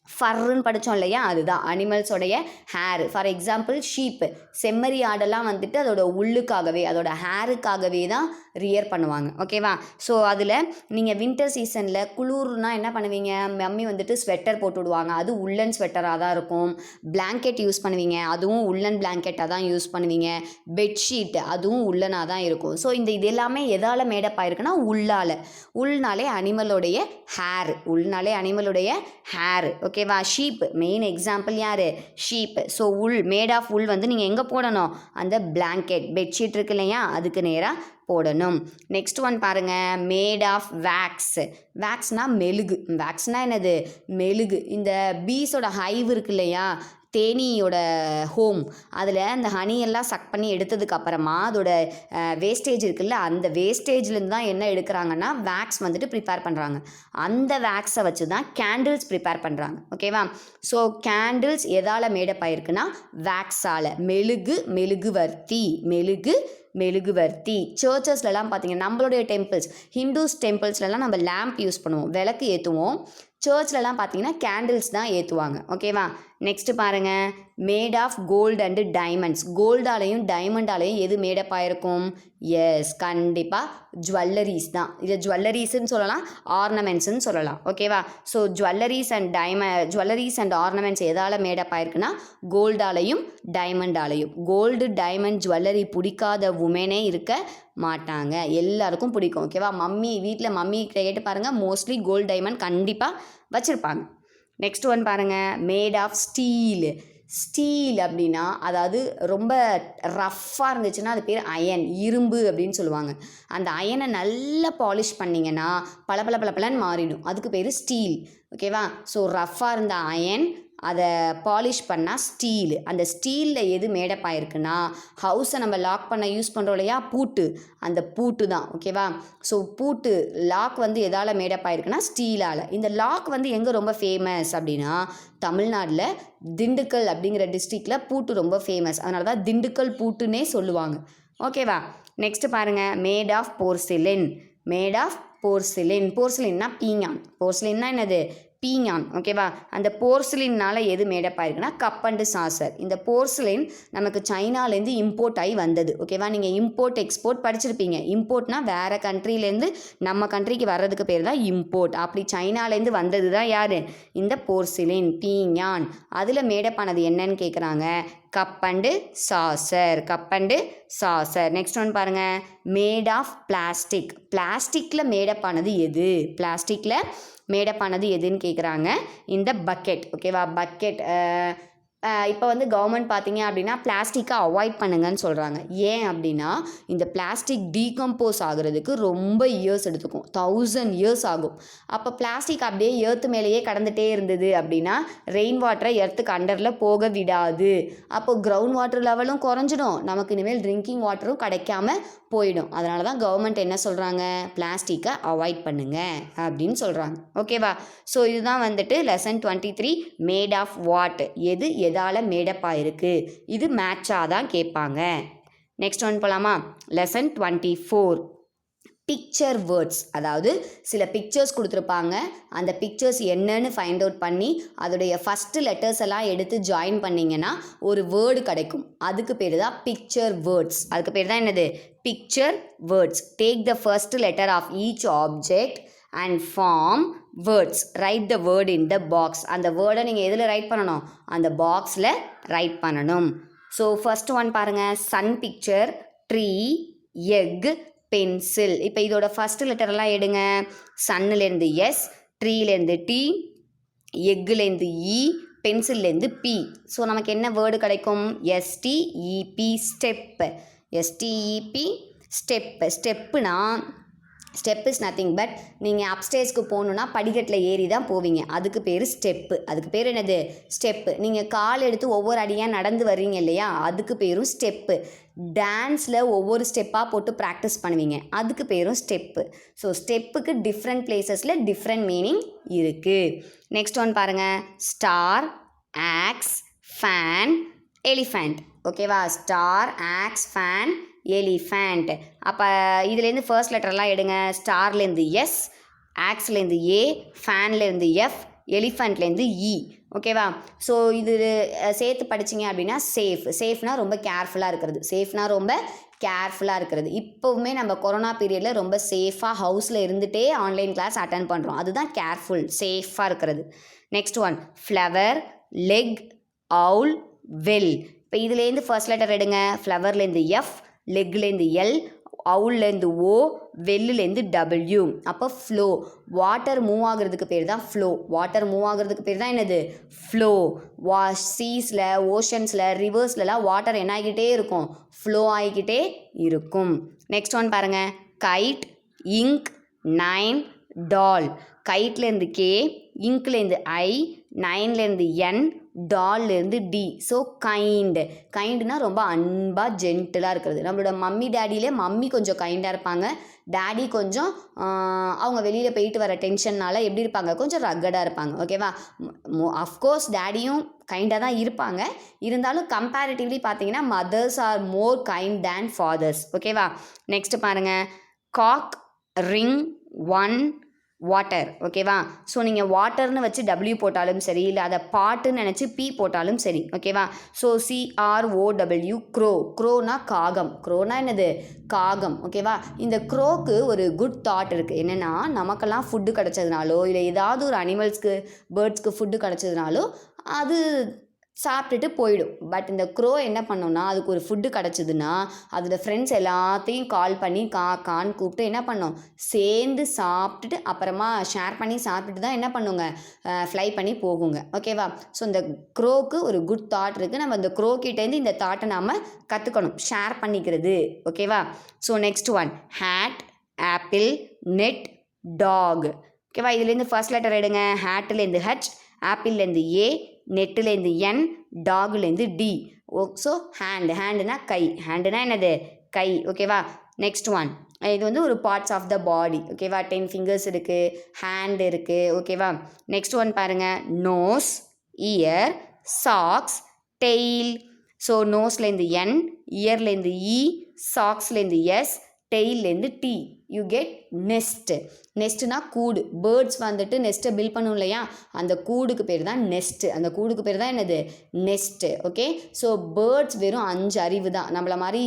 ஃபர்ன்னு படித்தோம் இல்லையா, அதுதான் அனிமல்ஸோடைய ஹேரு. For example sheep. செம்மறி ஆடெல்லாம் வந்துட்டு அதோட உள்ளுக்காகவே, அதோட ஹேருக்காகவே தான் ரியர் பண்ணுவாங்க. ஓகேவா? ஸோ அதில் நீங்கள் வின்டர் சீசனில் குளிர்னா என்ன பண்ணுவீங்க? மம்மி வந்துட்டு ஸ்வெட்டர் போட்டு விடுவாங்க. அது உள்ளன் ஸ்வெட்டராக தான் இருக்கும். பிளாங்கெட் யூஸ் பண்ணுவீங்க, அதுவும் உள்ளன் பிளாங்கெட்டாக தான் யூஸ் பண்ணுவீங்க. பெட்ஷீட் அதுவும் உள்ளனாக தான் இருக்கும். ஸோ இது எல்லாமே எதால் மேடப் ஆயிருக்குன்னா உள்ளால். உள்னாலே அனிமலோடைய ஹேர். உள்னாலே அனிமலுடைய ஹேர். ஓகேவா? ஷீப் மெயின் எக்ஸாம்பிள் யார்? Sheep. So wool, made of wool வந்து நீங்கள் எங்கே போடணும்? அந்த பிளாங்கெட், பெட்ஷீட் இருக்கு இல்லையா, அதுக்கு நேராக போடணும். நெக்ஸ்ட் ஒன் பாருங்கள், மேட் ஆஃப் வேக்ஸ். வேக்ஸ்னால் மெழுகு. வேக்ஸ்னால் என்னது? மெழுகு. இந்த பீஸோட ஹைவ் இருக்கு இல்லையா, தேனியோட ஹோம், அதில் அந்த ஹனியெல்லாம் சக் பண்ணி எடுத்ததுக்கப்புறமா அதோட வேஸ்டேஜ் இருக்குல்ல, அந்த வேஸ்டேஜ்லேருந்து தான் என்ன எடுக்கிறாங்கன்னா வேக்ஸ் வந்துட்டு ப்ரிப்பேர் பண்ணுறாங்க. அந்த வேக்ஸை வச்சு தான் கேண்டில்ஸ் ப்ரிப்பேர் பண்ணுறாங்க. ஓகேவா? ஸோ கேண்டில்ஸ் எதால் மேடப் ஆயிருக்குன்னா வேக்ஸால். மெழுகு, மெழுகுவர்த்தி. மெழுகுவர்த்தி. சர்ச்சஸ்லலாம் பார்த்தீங்கன்னா நம்மளுடைய டெம்பிள்ஸ், ஹிந்துஸ் டெம்பிள்ஸ்லலாம் நம்ம லேம்ப் யூஸ் பண்ணுவோம், விளக்கு ஏற்றுவோம். சர்ச்லலாம் பார்த்தீங்கன்னா கேண்டில்ஸ் தான் ஏற்றுவாங்க. ஓகேவா? நெக்ஸ்ட்டு பாருங்கள், made of gold and diamonds. கோல்டாலையும் டைமண்டாலையும் எது மேடப் ஆகிருக்கும்? எஸ், கண்டிப்பாக ஜுவல்லரிஸ் தான். இதை ஜுவல்லரிஸ்ன்னு சொல்லலாம், ஆர்னமெண்ட்ஸ்ன்னு சொல்லலாம். ஓகேவா? ஸோ ஜுவல்லரிஸ் அண்ட் ஆர்னமெண்ட்ஸ் எதால் மேடப் ஆகிருக்குன்னா கோல்டாலையும் டைமண்டாலையும். கோல்டு, டைமண்ட், ஜுவல்லரி பிடிக்காத உமனே இருக்க மாட்டாங்க, எல்லாருக்கும் பிடிக்கும். ஓகேவா? வீட்டில் மம்மி கேட்டு பாருங்கள், மோஸ்ட்லி கோல்டு, டைமண்ட் கண்டிப்பாக வச்சுருப்பாங்க. நெக்ஸ்ட் ஒன் பாருங்கள், மேட் ஆஃப் ஸ்டீல். ஸ்டீல் அப்படின்னா அதாவது ரொம்ப ரஃப்பாக இருந்துச்சுன்னா அது பேர் அயன், இரும்பு அப்படின்னு சொல்லுவாங்க. அந்த அயனை நல்லா பாலிஷ் பண்ணிங்கன்னா பளபளன்னு மாறிடும், அதுக்கு பேர் ஸ்டீல். ஓகேவா? ஸோ ரஃப்பாக இருந்த அயன், அதை பாலிஷ் பண்ணால் ஸ்டீல். அந்த ஸ்டீலில் எது மேடப் ஆகிருக்குன்னா ஹவுஸை நம்ம லாக் பண்ண யூஸ் பண்ணுறோம் இல்லையா, பூட்டு, அந்த பூட்டு தான். ஓகேவா? ஸோ பூட்டு லாக் வந்து எதால் மேடப் ஆகிருக்குன்னா ஸ்டீலால். இந்த லாக் வந்து எங்கே ரொம்ப ஃபேமஸ் அப்படின்னா தமிழ்நாட்டில் திண்டுக்கல் அப்படிங்கிற டிஸ்ட்ரிக்டில் பூட்டு ரொம்ப ஃபேமஸ். அதனால தான் திண்டுக்கல் பூட்டுன்னே சொல்லுவாங்க. ஓகேவா? நெக்ஸ்ட்டு பாருங்கள், made of porcelain. Made of porcelain. போர்சிலின்னா பீங்கான். போர்சிலின்னா என்னது? பீங்கான். ஓகேவா? அந்த போர்சிலினால் எது மேடப் ஆயிருக்குன்னா கப் அண்டு சாசர். இந்த போர்சிலின் நமக்கு சைனாலேருந்து இம்போர்ட் ஆகி வந்தது. ஓகேவா? நீங்கள் இம்போர்ட் எக்ஸ்போர்ட் படிச்சிருப்பீங்க. இம்போர்ட்னா வேறு கண்ட்ரிலேருந்து நம்ம கண்ட்ரிக்கு வர்றதுக்கு பேர் தான் இம்போர்ட். அப்படி சைனாலேருந்து வந்தது தான் யார்? இந்த போர்சிலின், பீங்கான். அதில் மேடப் ஆனது என்னன்னு கேட்குறாங்க, cup and saucer. Cup and saucer. Next one பாருங்கள், மேட் ஆஃப் பிளாஸ்டிக். பிளாஸ்டிக்கில் மேடப் ஆனது எது? பிளாஸ்டிக்கில் மேடப் ஆனது எதுன்னு கேட்குறாங்க, இந்த பக்கெட். ஓகேவா? பக்கெட். இப்போ வந்து கவர்மெண்ட் பார்த்தீங்க அப்படின்னா பிளாஸ்டிக்கை அவாய்ட் பண்ணுங்கன்னு சொல்கிறாங்க. ஏன் அப்படின்னா இந்த பிளாஸ்டிக் டீகம்போஸ் ஆகிறதுக்கு ரொம்ப இயர்ஸ் எடுத்துக்கும், 1000 இயர்ஸ் ஆகும். அப்போ பிளாஸ்டிக் அப்படியே எர்த்து மேலேயே கடந்துகிட்டே இருந்தது அப்படின்னா ரெயின் வாட்டரை எர்த்துக்கு அண்டரில் போக விடாது. அப்போது கிரவுண்ட் வாட்டர் லெவலும் குறைஞ்சிடும், நமக்கு இனிமேல் ட்ரிங்கிங் வாட்டரும் கிடைக்காம போயிடும். அதனால தான் கவர்மெண்ட் என்ன சொல்கிறாங்க, பிளாஸ்டிக்கை அவாய்ட் பண்ணுங்க அப்படின்னு சொல்கிறாங்க. ஓகேவா? ஸோ இதுதான் வந்துட்டு லெசன் 23, மேட் ஆஃப் வாட், எது எதால் மேடப் ஆகிருக்கு. இது மேட்சாக தான் கேட்பாங்க. நெக்ஸ்ட் ஒன் போகலாமா? லெசன் 24, பிக்சர் வேர்ட்ஸ், அதாவது சில பிக்சர்ஸ் கொடுத்துருப்பாங்க, அந்த பிக்சர்ஸ் என்னன்னு ஃபைண்ட் அவுட் பண்ணி அதோடைய ஃபஸ்ட்டு லெட்டர்ஸ் எல்லாம் எடுத்து ஜாயின் பண்ணிங்கன்னா ஒரு வேர்டு கிடைக்கும். அதுக்கு பேர் தான் பிக்சர் வேர்ட்ஸ். அதுக்கு பேர் தான் என்னது? Picture words. Take the first letter of each object and form words. Write the word in the box. அந்த வேர்டை நீங்கள் எதில் ரைட் பண்ணணும்? அந்த பாக்ஸில் ரைட் பண்ணணும். ஸோ ஃபர்ஸ்ட் ஒன் பாருங்கள், sun picture, tree, egg, pencil. இப்போ இதோட ஃபஸ்ட்டு லெட்டரெல்லாம் எடுங்க. சன்னுலேருந்து எஸ், ட்ரீலேருந்து டி, எக்குலேருந்து இ, பென்சில்லேருந்து பி. ஸோ நமக்கு என்ன வேர்டு கிடைக்கும்? S T E P, step. S T E P, step. ஸ்டெப்புனா ஸ்டெப் இஸ் நத்திங் பட் நீங்கள் அப்ஸ்டேர்ஸ்க்கு போகணுன்னா படிக்கட்டில் ஏறி தான் போவீங்க. அதுக்கு பேர் ஸ்டெப்பு. அதுக்கு பேர் என்னது? ஸ்டெப்பு. நீங்கள் கால் எடுத்து ஒவ்வொரு அடியாக நடந்து வர்றீங்க இல்லையா, அதுக்கு பேரும் ஸ்டெப்பு. டான்ஸில் ஒவ்வொரு ஸ்டெப்பாக போட்டு ப்ராக்டிஸ் பண்ணுவீங்க, அதுக்கு பேரும் ஸ்டெப்பு. ஸோ ஸ்டெப்புக்கு டிஃப்ரெண்ட் பிளேசஸில் டிஃப்ரெண்ட் மீனிங் இருக்குது. நெக்ஸ்ட் ஒன் பாருங்கள், ஸ்டார், ஆக்ஸ், ஃபேன், எலிஃபண்ட். ஓகேவா? Star, ox, fan, elephant. அப்போ இதுலேருந்து ஃபர்ஸ்ட் லெட்டர்லாம் எடுங்க. ஸ்டார்லேருந்து எஸ், ஆக்ஸ்லேருந்து ஏ, ஃபேன்லேருந்து எஃப், எலிஃபண்ட்லேருந்து இ. ஓகேவா? ஸோ இது சேர்த்து படிச்சிங்க அப்படின்னா சேஃப். சேஃப்னால் ரொம்ப கேர்ஃபுல்லாக இருக்கிறது. சேஃப்னால் ரொம்ப கேர்ஃபுல்லாக இருக்கிறது. இப்போவுமே நம்ம கொரோனா பீரியடில் ரொம்ப சேஃபாக ஹவுஸில் இருந்துகிட்டே ஆன்லைன் கிளாஸ் அட்டன் பண்ணுறோம். அதுதான் கேர்ஃபுல், சேஃபாக இருக்கிறது. நெக்ஸ்ட் ஒன், ஃப்ளவர், லெக், அவுல், வெல். இப்போ இதுலேருந்து ஃபர்ஸ்ட் லெட்டர் எடுங்க. ஃப்ளவர்லேருந்து எஃப், லெக்லேருந்து எல், அவுல்லேருந்து ஓ, வெல்லுலேருந்து டபிள்யூ. அப்போ ஃப்ளோ. வாட்டர் மூவ் ஆகுறதுக்கு பேர் தான் ஃப்ளோ. வாட்டர் மூவ் ஆகுறதுக்கு பேர் தான் என்னது? ஃப்ளோ. சீஸில், ஓஷன்ஸில், ரிவர்ஸ்லலாம் வாட்டர் என்ன ஆகிக்கிட்டே இருக்கும்? ஃப்ளோ ஆகிக்கிட்டே இருக்கும். நெக்ஸ்ட் ஒன் பாருங்கள், கைட், இங்க், நைன், டால். கைட்லேருந்து கே, இங்க்லேருந்து ஐ, நைன்லேருந்து என், டால்லேருந்து டி. So kind. கைண்டுனா ரொம்ப அன்பாக ஜென்டிலாக இருக்கிறது. நம்மளோட மம்மி டேடியிலே மம்மி கொஞ்சம் கைண்டாக இருப்பாங்க, டேடி கொஞ்சம் அவங்க வெளியில் போயிட்டு வர டென்ஷன்னால் எப்படி இருப்பாங்க? கொஞ்சம் ரக்கடாக இருப்பாங்க. ஓகேவா? அஃப்கோர்ஸ் டேடியும் கைண்டாக தான் இருப்பாங்க, இருந்தாலும் கம்பேரிட்டிவ்லி பார்த்தீங்கன்னா மதர்ஸ் ஆர் மோர் கைண்ட் தேன் ஃபாதர்ஸ். ஓகேவா? நெக்ஸ்ட்டு பாருங்கள், காக், ரிங், ஒன், வாட்டர். ஓகேவா? ஸோ நீங்கள் வாட்டர்னு வச்சு டபிள்யூ போட்டாலும் சரி, இல்லை அதை பாட்டுன்னு நினச்சி பி போட்டாலும் சரி. ஓகேவா? So CROW, grow. க்ரோனா காகம். க்ரோனா என்னது? காகம். ஓகேவா? இந்த க்ரோக்கு ஒரு குட் தாட் இருக்குது. என்னென்னா, நமக்கெல்லாம் ஃபுட்டு கிடச்சதுனாலோ, இல்லை ஏதாவது ஒரு அனிமல்ஸ்க்கு, பேர்ட்ஸ்க்கு ஃபுட்டு கிடச்சதுனாலோ அது சாப்பிட்டுட்டு போயிடும். பட் இந்த க்ரோ என்ன பண்ணோன்னா, அதுக்கு ஒரு ஃபுட்டு கிடச்சிதுன்னா அதோடய ஃப்ரெண்ட்ஸ் எல்லாத்தையும் கால் பண்ணி கான்னு கூப்பிட்டு என்ன பண்ணோம்? சேர்ந்து சாப்பிட்டுட்டு அப்புறமா ஷேர் பண்ணி சாப்பிட்டுட்டு தான் என்ன பண்ணுங்க? ஃப்ளை பண்ணி போகுங்க. ஓகேவா? ஸோ இந்த க்ரோக்கு ஒரு குட் தாட் இருக்குது. நம்ம இந்த க்ரோக்கிட்டேருந்து இந்த தாட்டை நாம் கற்றுக்கணும், ஷேர் பண்ணிக்கிறது. ஓகேவா? So next one, hat, apple, net, dog. ஓகேவா? இதுலேருந்து ஃபர்ஸ்ட் லெட்டர் எடுங்க. ஹேட்டுலேருந்து ஹச், ஆப்பிள்லேருந்து ஏ, நெட்டுலேருந்து என், டாகுலேருந்து டி. So hand. ஹேண்டுனா கை. ஹேண்டுனா என்னது? கை. ஓகேவா? நெக்ஸ்ட் ஒன், இது வந்து ஒரு பார்ட்ஸ் ஆஃப் த பாடி. ஓகேவா? 10 ஃபிங்கர்ஸ் இருக்குது, ஹேண்ட் இருக்குது. ஓகேவா? நெக்ஸ்ட் ஒன் பாருங்கள், nose, ear, socks, tail. So நோஸ்லேருந்து என், இயர்லேருந்து இ, சாக்ஸ்லேருந்து எஸ், டெய்லேருந்து டி. You get nest. நெஸ்ட்னா கூடு. பேர்ட்ஸ் வந்துட்டு நெஸ்ட்டை பில்ட் பண்ணும் இல்லையா, அந்த கூடுக்கு பேர் தான் நெஸ்ட்டு. அந்த கூடுக்கு பேர் தான் என்னது? நெஸ்ட்டு. ஓகே? ஸோ பேர்ட்ஸ் வெறும் 5 அறிவு தான். நம்மளை மாதிரி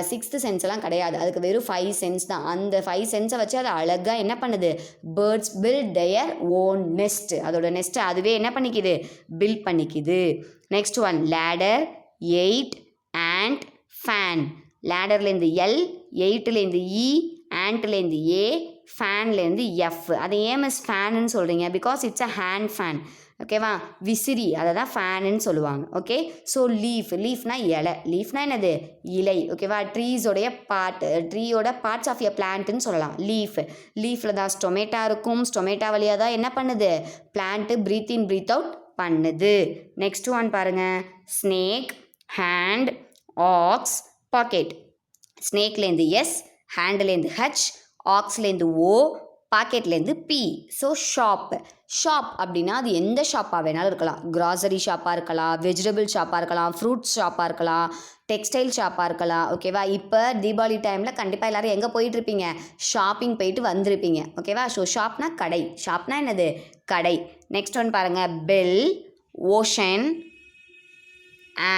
6th சென்ஸ் எல்லாம் கிடையாது. அதுக்கு வெறும் 5 சென்ஸ் தான். அந்த 5 சென்ஸை வச்சு அது அழகாக என்ன பண்ணுது? Birds build their own nest. அதோட நெஸ்ட்டை அதுவே என்ன பண்ணிக்குது? பில்ட் பண்ணிக்குது. Next one, ladder, 8, ant, fan. லேடர்லேருந்து எல், 8லேருந்து இ, ஆண்ட்லேருந்து ஏ, ஃபேன்லேருந்து எஃப். அதை ஏன் மிஸ் ஃபேனுன்னு சொல்கிறீங்க? Because it's a hand fan. ஓகேவா? விசிறி, அதை தான் ஃபேனுன்னு சொல்லுவாங்க. ஓகே? So leaf. லீஃப்னா இலை. லீஃப்னா என்னது? இலை. ஓகேவா? ட்ரீஸோடைய ட்ரீயோட பார்ட்ஸ் ஆஃப் எ பிளான்ட்டுன்னு சொல்லலாம் லீஃப். லீஃபில் தான் ஸ்டொமேட்டா இருக்கும். ஸ்டொமேட்டா வழியாக தான் என்ன பண்ணுது? Plant breathe in breathe out பண்ணுது. நெக்ஸ்ட் ஒன் பாருங்கள், ஸ்னேக், ஹேண்ட், ஆக்ஸ், பாக்கெட். ஸ்னேக்லேருந்து எஸ், ஹேண்ட்லேருந்து ஹச், ஆக்ஸ்லேருந்து ஓ, பாக்கெட்லேருந்து பி. So shop. ஷாப் அப்படின்னா அது எந்த ஷாப்பாக வேணாலும் இருக்கலாம். கிராசரி ஷாப்பாக இருக்கலாம், வெஜிடபிள் ஷாப்பாக இருக்கலாம், ஃப்ரூட்ஸ் ஷாப்பாக இருக்கலாம், டெக்ஸ்டைல் ஷாப்பாக இருக்கலாம். ஓகேவா? இப்போ தீபாவளி டைமில் கண்டிப்பாக எல்லோரும் எங்கே போயிட்டுருப்பீங்க? ஷாப்பிங் போயிட்டு வந்திருப்பீங்க. ஓகேவா? ஸோ ஷாப்னா கடை. ஷாப்னா என்னது? கடை. நெக்ஸ்ட் ஒன் பாருங்கள். Bell, ocean,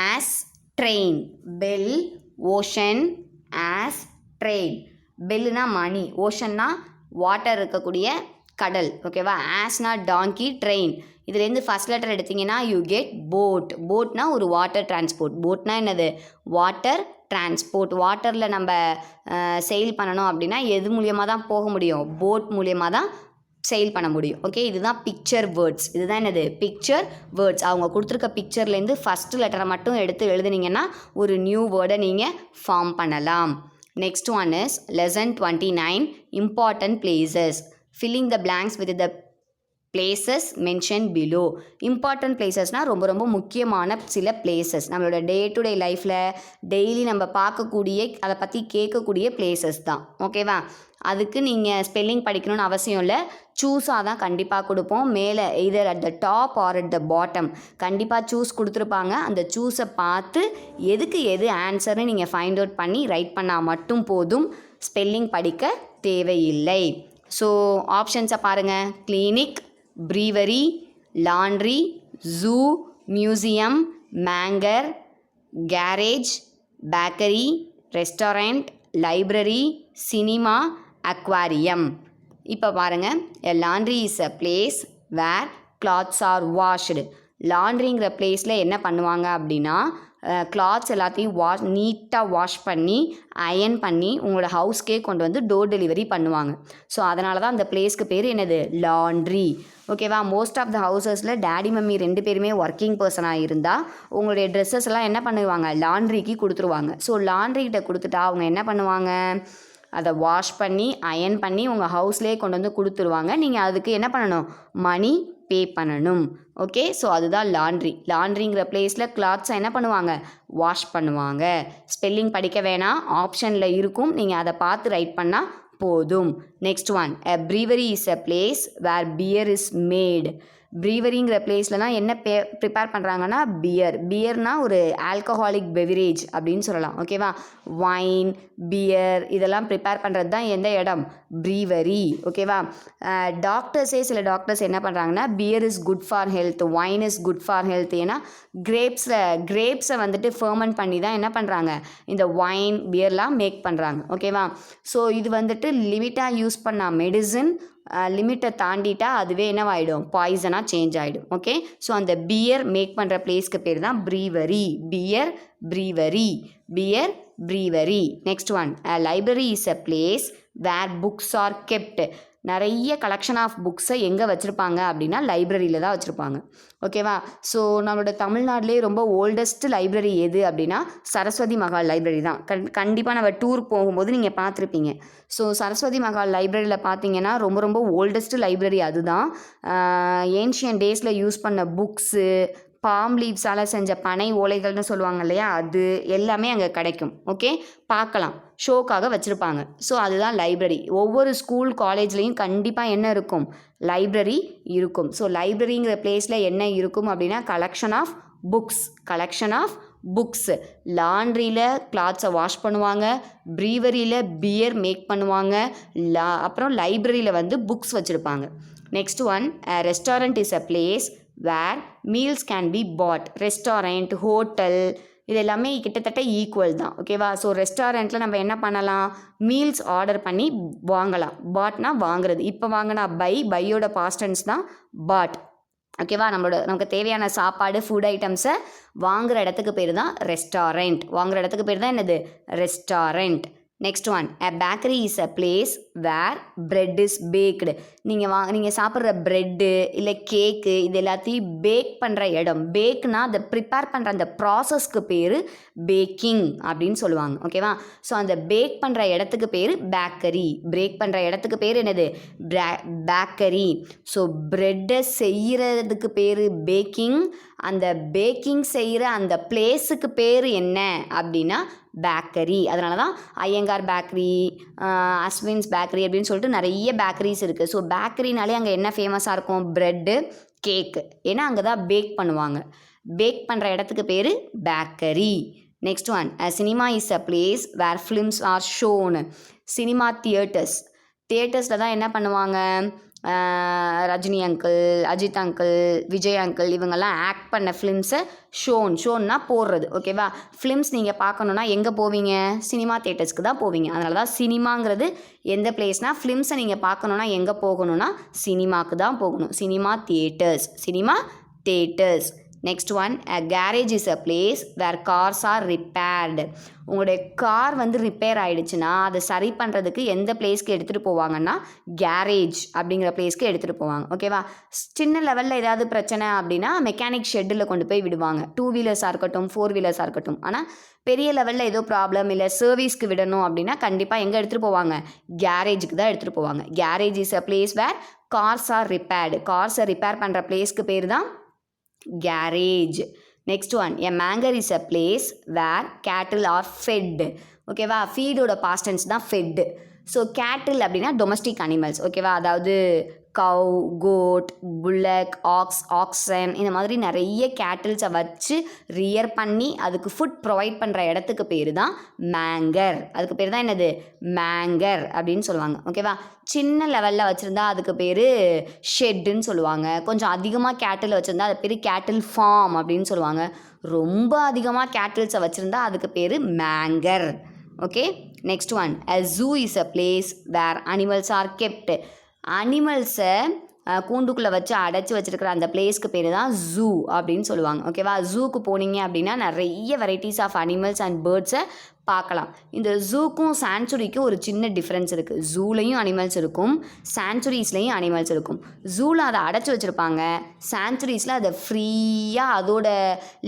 ass, train. Bell, ocean, ass, train. பெல்லுனா மணி, ஓஷன்னா வாட்டர் இருக்கக்கூடிய கடல். ஓகேவா? ஆஸ்னா டாங்கி, ட்ரெயின். இதுலேருந்து ஃபஸ்ட் லெட்டர் எடுத்திங்கன்னா யூ கெட் போட். போட்னா ஒரு வாட்டர் டிரான்ஸ்போர்ட். போட்னா என்னது? Water transport. வாட்டரில் நம்ம செயில் பண்ணணும் அப்படின்னா எது மூலியமாக தான் போக முடியும்? போட் மூலியமாக தான் செயில் பண்ண முடியும். ஓகே, இதுதான் பிக்சர் வேர்ட்ஸ். இதுதான் என்னது? Picture words. அவங்க கொடுத்துருக்க பிக்சர்லேருந்து ஃபஸ்ட்டு லெட்டரை மட்டும் எடுத்து எழுதுனீங்கன்னா ஒரு நியூ வேர்டை நீங்கள் ஃபார்ம் பண்ணலாம். Next one is lesson 29, important places. Filling the blanks with the places mentioned below. Important placesனால் ரொம்ப ரொம்ப முக்கியமான சில places. நம்மளோட டே டு டே லைஃப்பில் டெய்லி நம்ம பார்க்கக்கூடிய, அதை பற்றி கேட்கக்கூடிய பிளேசஸ் தான். ஓகேவா? அதுக்கு நீங்கள் ஸ்பெல்லிங் படிக்கணும்னு அவசியம் இல்லை. சூஸாக தான் கண்டிப்பாக கொடுப்போம். மேலே either at the top or at the bottom கண்டிப்பாக சூஸ் கொடுத்துருப்பாங்க. அந்த சூஸை பார்த்து எதுக்கு எது ஆன்சர்னு நீங்கள் ஃபைண்ட் அவுட் பண்ணி ரைட் பண்ணால் மட்டும் போதும். ஸ்பெல்லிங் படிக்க தேவையில்லை. ஸோ ஆப்ஷன்ஸை பாருங்கள். Clinic, brewery, laundry, zoo, museum, manger, garage, bakery, restaurant, library, cinema, aquarium. இப்போ பாருங்கள். A laundry is a place where clothes are washed. லாண்ட்ரிங்கிற பிளேஸில் என்ன பண்ணுவாங்க அப்படின்னா கிளாத்ஸ் எல்லாத்தையும் நீட்டாக வாஷ் பண்ணி அயன் பண்ணி உங்களோட ஹவுஸ்க்கே கொண்டு வந்து டோர் டெலிவரி பண்ணுவாங்க. ஸோ அதனால தான் அந்த பிளேஸ்க்கு பேர் என்னது? லாண்ட்ரி. ஓகேவா? மோஸ்ட் ஆஃப் த ஹவுசஸில் டேடி மம்மி 2 பேருமே ஒர்க்கிங் பர்சனாக இருந்தால் உங்களுடைய ட்ரெஸ்ஸஸ் எல்லாம் என்ன பண்ணுவாங்க? லாண்ட்ரிக்கு கொடுத்துருவாங்க. ஸோ லாண்ட்ரிக்கிட்ட கொடுத்துட்டா அவங்க என்ன பண்ணுவாங்க? அதை வாஷ் பண்ணி அயன் பண்ணி உங்கள் ஹவுஸ்லேயே கொண்டு வந்து கொடுத்துருவாங்க. நீங்கள் அதுக்கு என்ன பண்ணணும்? மணி பே பண்ணணும். ஓகே, ஸோ அதுதான் லாண்ட்ரி. லாண்ட்ரிங்கிற பிளேஸில் கிளாத்ஸை என்ன பண்ணுவாங்க? வாஷ் பண்ணுவாங்க. ஸ்பெல்லிங் படிக்க வேணாம், ஆப்ஷனில் இருக்கும். நீங்கள் அதை பார்த்து ரைட் பண்ணால் போதும். Next one. A brewery is a place where beer is made. ப்ரீவரிங்கிற பிளேஸ்லலாம் என்ன ப்ரிப்பேர் பண்ணுறாங்கன்னா பியர். பியர்னா ஒரு ஆல்கஹாலிக் பெவரேஜ் அப்படின்னு சொல்லலாம். ஓகேவா? வைன், பியர் இதெல்லாம் ப்ரிப்பேர் பண்ணுறது தான் எந்த இடம்? ப்ரீவரி. ஓகேவா? சில டாக்டர்ஸ் என்ன பண்ணுறாங்கன்னா beer is good for health, wine is good for health. ஏன்னா கிரேப்ஸை வந்துட்டு ஃபர்மெண்ட் பண்ணி தான் என்ன பண்ணுறாங்க? இந்த வைன், பியர்லாம் மேக் பண்ணுறாங்க. ஓகேவா? ஸோ இது வந்துட்டு லிமிட்டாக யூஸ் பண்ண மெடிசன் லிமிட்டை தாண்டிட்டா அதுவே என்னவாயிடும்? பாய்சனாக சேஞ்ச் ஆகிடும். ஓகே, ஸோ அந்த பியர் மேக் பண்ணுற பிளேஸ்க்கு பேர் தான் brewery. Beer brewery. Beer brewery. Next one. Library is a place where books are kept. நிறைய கலெக்ஷன் ஆஃப் புக்ஸை எங்கே வச்சுருப்பாங்க அப்படின்னா லைப்ரரியில் தான் வச்சுருப்பாங்க. ஓகேவா? ஸோ நம்மளோட தமிழ்நாட்டிலே ரொம்ப ஓல்டஸ்ட் லைப்ரரி எது அப்படின்னா சரஸ்வதி மகால் லைப்ரரி தான். கண்டிப்பாக நம்ம டூர் போகும்போது நீங்கள் பார்த்துருப்பீங்க. ஸோ சரஸ்வதி மகால் லைப்ரரியில் பார்த்தீங்கன்னா ரொம்ப ரொம்ப ஓல்டஸ்ட் லைப்ரரி அதுதான். ஏன்ஷியன் டேஸில் யூஸ் பண்ண புக்ஸு, பாம் லீவ்ஸால் செஞ்ச பனை ஓலைகள்னு சொல்லுவாங்க இல்லையா, அது எல்லாமே அங்கே கிடைக்கும். ஓகே, பார்க்கலாம், ஷோக்காக வச்சுருப்பாங்க. ஸோ அதுதான் லைப்ரரி. ஒவ்வொரு ஸ்கூல் காலேஜ்லேயும் கண்டிப்பாக என்ன இருக்கும்? லைப்ரரி இருக்கும். ஸோ லைப்ரரிங்கிற பிளேஸில் என்ன இருக்கும் அப்படின்னா கலெக்ஷன் ஆஃப் புக்ஸ். லாண்ட்ரியில் கிளாத்ஸை வாஷ் பண்ணுவாங்க, ப்ரீவரியில் பியர் மேக் பண்ணுவாங்க, அப்புறம் லைப்ரரியில் வந்து புக்ஸ் வச்சுருப்பாங்க. Next one. Restaurant is a place where meals can be bought. Restaurant, hotel இது எல்லாமே கிட்டத்தட்ட ஈக்குவல் தான். ஓகேவா? ஸோ ரெஸ்டாரண்ட்டில் நம்ம என்ன பண்ணலாம்? மீல்ஸ் ஆர்டர் பண்ணி வாங்கலாம். பாட்னா வாங்குறது. இப்போ வாங்கினா பையோட பாஸ்ட் டென்ஸ் தான் பாட். ஓகேவா? நமக்கு தேவையான சாப்பாடு, ஃபுட் ஐட்டம்ஸை வாங்குகிற இடத்துக்கு பேர் தான் ரெஸ்டாரண்ட். வாங்குகிற இடத்துக்கு பேர் தான் என்னது? Restaurant. Next one. A bakery is a place where bread is baked. நீங்கள் சாப்பிட்ற ப்ரெட்டு இல்லை கேக்கு இது எல்லாத்தையும் பேக் பண்ணுற இடம். பேக்னா அதை ப்ரிப்பேர் பண்ணுற அந்த ப்ராசஸ்க்கு பேர் பேக்கிங் அப்படின்னு சொல்லுவாங்க. ஓகேவா? ஸோ அந்த பேக் பண்ணுற இடத்துக்கு பேர் பேக்கரி. பிரேக் பண்ணுற இடத்துக்கு பேர் என்னது? பேக்கரி. ஸோ ப்ரெட்டை செய்கிறதுக்கு பேர் பேக்கிங். அந்த பேக்கிங் செய்கிற அந்த பிளேஸுக்கு பேர் என்ன அப்படின்னா பேக்கரி. அதனால தான் ஐயங்கார் பேக்கரி, அஸ்வின்ஸ் பேக்கரி அப்படின்னு சொல்லிட்டு நிறைய பேக்கரிஸ் இருக்குது. ஸோ பேக்கரினாலே அங்கே என்ன ஃபேமஸாக இருக்கும்? Bread, cake. ஏன்னா அங்கே தான் பேக் பண்ணுவாங்க. பேக் பண்ணுற இடத்துக்கு பேர் bakery. Next one, cinema is a place where films are shown. Cinema தியேட்டர்ஸில் தான் என்ன பண்ணுவாங்க? Rajini uncle, Ajith uncle, Vijay uncle இவங்கெல்லாம் ஆக்ட் பண்ண ஃபிலிம்ஸை ஷோன்னா போடுறது. ஓகேவா? ஃபிலிம்ஸ் நீங்கள் பார்க்கணுன்னா எங்கே போவீங்க? சினிமா தியேட்டர்ஸ்க்கு தான் போவீங்க. அதனால தான் சினிமாங்கிறது எந்த பிளேஸ்னால் ஃபிலிம்ஸை நீங்கள் பார்க்கணுன்னா எங்கே போகணுன்னா சினிமாவுக்கு தான் போகணும். Cinema theatres. Next one, garage is a place where cars are repaired. உங்களுடைய கார் ரிப்பேர் ஆகிடுச்சுன்னா அதை சரி பண்ணுறதுக்கு எந்த பிளேஸ்க்கு எடுத்துகிட்டு போவாங்கன்னா கேரேஜ் அப்படிங்கிற பிளேஸ்க்கு எடுத்துகிட்டு போவாங்க. ஓகேவா? சின்ன லெவலில் ஏதாவது பிரச்சனை அப்படின்னா மெக்கானிக் ஷெட்டில் கொண்டு போய் விடுவாங்க. 2 வீலர்ஸாக இருக்கட்டும், 4 வீலர்ஸாக இருக்கட்டும். ஆனால் பெரிய லெவலில் ஏதோ ப்ராப்ளம் இல்லை சர்வீஸ்க்கு விடணும் அப்படின்னா கண்டிப்பாக எங்கே எடுத்துகிட்டு போவாங்க? கேரேஜுக்கு தான் எடுத்துகிட்டு போவாங்க. Garage is a place where cars are repaired. கார்ஸை ரிப்பேர் பண்ணுற பிளேஸ்க்கு பேர் தான் garage. Next one, a manger is a place where cattle are fed. ஓகேவா? ஃபீடோட பாஸ்ட் டென்ஸ் தான் ஃபெட். ஸோ கேட்டில் அப்படின்னா டொமஸ்டிக் அனிமல்ஸ். ஓகேவா? அதாவது கவ், கோட், புல்லக், ஆக்ஸன் இந்த மாதிரி நிறைய கேட்டில்ஸை வச்சு ரியர் பண்ணி அதுக்கு ஃபுட் ப்ரொவைட் பண்ணுற இடத்துக்கு பேர் தான் மேங்கர். அதுக்கு பேர் தான் என்னது? மேங்கர் அப்படின்னு சொல்லுவாங்க. ஓகேவா? சின்ன லெவலில் வச்சுருந்தா அதுக்கு பேர் ஷெட்டுன்னு சொல்லுவாங்க. கொஞ்சம் அதிகமாக கேட்டில் வச்சுருந்தா அது பேர் கேட்டில் ஃபார்ம் அப்படின்னு சொல்லுவாங்க. ரொம்ப அதிகமாக கேட்டில்ஸை வச்சுருந்தா அதுக்கு பேர் manger. Okay, next one, a zoo is a place where animals are kept. அனிமல்ஸை கூண்டுக்குள்ளே வச்சு அடைச்சி வச்சுருக்கிற அந்த பிளேஸ்க்கு பேர் தான் ஜூ அப்படின்னு சொல்லுவாங்க. ஓகேவா? ஜூக்கு போனீங்க அப்படின்னா நிறைய வெரைட்டிஸ் ஆஃப் அனிமல்ஸ் அண்ட் பேர்ட்ஸை பார்க்கலாம். இந்த ஜூக்கும் சான்ச்சுரிக்கும் ஒரு சின்ன டிஃப்ரென்ஸ் இருக்குது. ஜூலையும் அனிமல்ஸ் இருக்கும், சான்ச்சுரிஸ்லேயும் அனிமல்ஸ் இருக்கும். ஜூவில் அதை அடைச்சி வச்சுருப்பாங்க, சான்ச்சுரிஸில் அதை ஃப்ரீயாக அதோட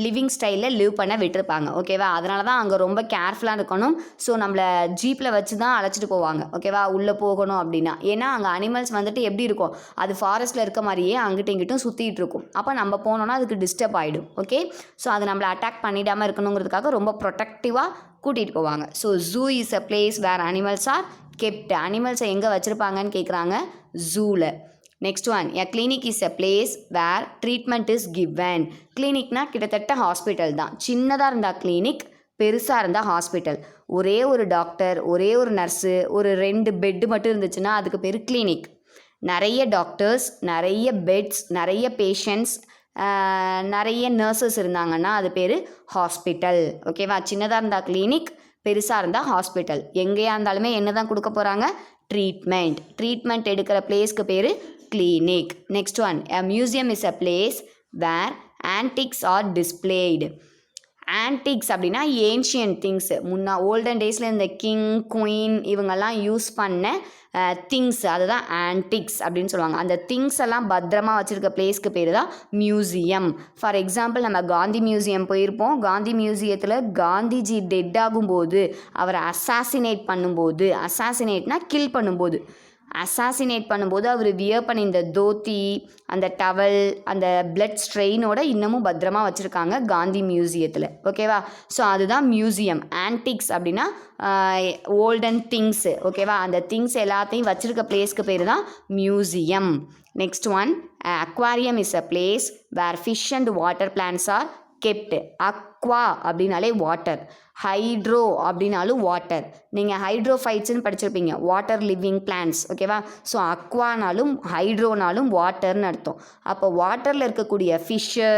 லிவிங் ஸ்டைலில் லிவ் பண்ண விட்டுருப்பாங்க. ஓகேவா? அதனால தான் அங்கே ரொம்ப கேர்ஃபுல்லாக இருக்கணும். ஸோ நம்மளை ஜீப்பில் வச்சு தான் அழைச்சிட்டு போவாங்க. ஓகேவா? உள்ளே போகணும் அப்படின்னா. ஏன்னா அங்கே அனிமல்ஸ் எப்படி இருக்கும்? அது ஃபாரஸ்ட்டில் இருக்க மாதிரியே அங்கிட்டும் இங்கிட்டும் சுற்றிட்டு இருக்கும். அப்போ நம்ம போனோன்னா அதுக்கு டிஸ்டர்ப் ஆகிடும். ஓகே, ஸோ அது நம்மளை அட்டாக் பண்ணிடாமல் இருக்கணுங்கிறதுக்காக ரொம்ப ப்ரொடெக்டிவாக கூட்டிகிட்டு போவாங்க. So zoo is a place where animals are kept. அனிமல்ஸை எங்கே வச்சுருப்பாங்கன்னு கேட்குறாங்க? ஜூவில். Next one, a clinic is a place where treatment is given. கிளினிக்னா கிட்டத்தட்ட ஹாஸ்பிட்டல் தான். சின்னதாக இருந்தால் கிளினிக், பெருசாக இருந்தால் ஹாஸ்பிட்டல். ஒரே ஒரு டாக்டர், ஒரே ஒரு நர்ஸு, ஒரு 2 பெட்டு மட்டும் இருந்துச்சுன்னா அதுக்கு பேர் கிளினிக். நிறைய டாக்டர்ஸ், நிறைய பெட்ஸ், நிறைய பேஷண்ட்ஸ், நிறைய நர்சஸ் இருந்தாங்கன்னா அது பேர் ஹாஸ்பிட்டல். ஓகேவா? சின்னதாக இருந்தால் கிளினிக், பெருசாக இருந்தால் ஹாஸ்பிட்டல். எங்கேயா இருந்தாலுமே என்ன தான் கொடுக்க போகிறாங்க? ட்ரீட்மெண்ட் எடுக்கிற பிளேஸ்க்கு பேர் clinic. Next one, a museum is a place where antiques are displayed. Antiques அப்படின்னா ஏன்ஷியன்ட் திங்ஸ். ஓல்டன் டேஸில் இந்த கிங், குயின் இவங்கெல்லாம் யூஸ் பண்ண திங்ஸ், அதுதான் ஆன்டிக்ஸ் அப்படின்னு சொல்லுவாங்க. அந்த திங்ஸ் எல்லாம் பத்திரமா வச்சுருக்க பிளேஸ்க்கு பேர் தான் மியூசியம். ஃபார் எக்ஸாம்பிள், நம்ம காந்தி மியூசியம் போயிருப்போம். காந்தி மியூசியத்தில் காந்திஜி டெட் ஆகும்போது, அவரை அசாசினேட் பண்ணும்போது, அசாசினேட்னா கில் பண்ணும்போது, அவர் வியர் பண்ணி இந்த தோத்தி, அந்த டவல், அந்த பிளட் ஸ்ட்ரெயினோட இன்னமும் பத்திரமா வச்சுருக்காங்க காந்தி மியூசியத்தில். ஓகேவா? ஸோ அதுதான் மியூசியம். ஆன்டிக்ஸ் அப்படின்னா ஓல்டன் திங்ஸு. ஓகேவா? அந்த திங்ஸ் எல்லாத்தையும் வச்சுருக்க பிளேஸ்க்கு பேர் தான் museum. Next one, aquarium is a place where fish and water plants are kept. Aqua அப்படின்னாலே வாட்டர், ஹைட்ரோ அப்படின்னாலும் வாட்டர். நீங்கள் ஹைட்ரோஃபைட்ஸ்ன்னு படிச்சிருப்பீங்க, வாட்டர் லிவிங் பிளான்ட்ஸ். ஓகேவா? ஸோ அக்வானாலும் ஹைட்ரோனாலும் வாட்டர்னு அர்த்தம். அப்போ வாட்டரில் இருக்கக்கூடிய ஃபிஷ்ஷு,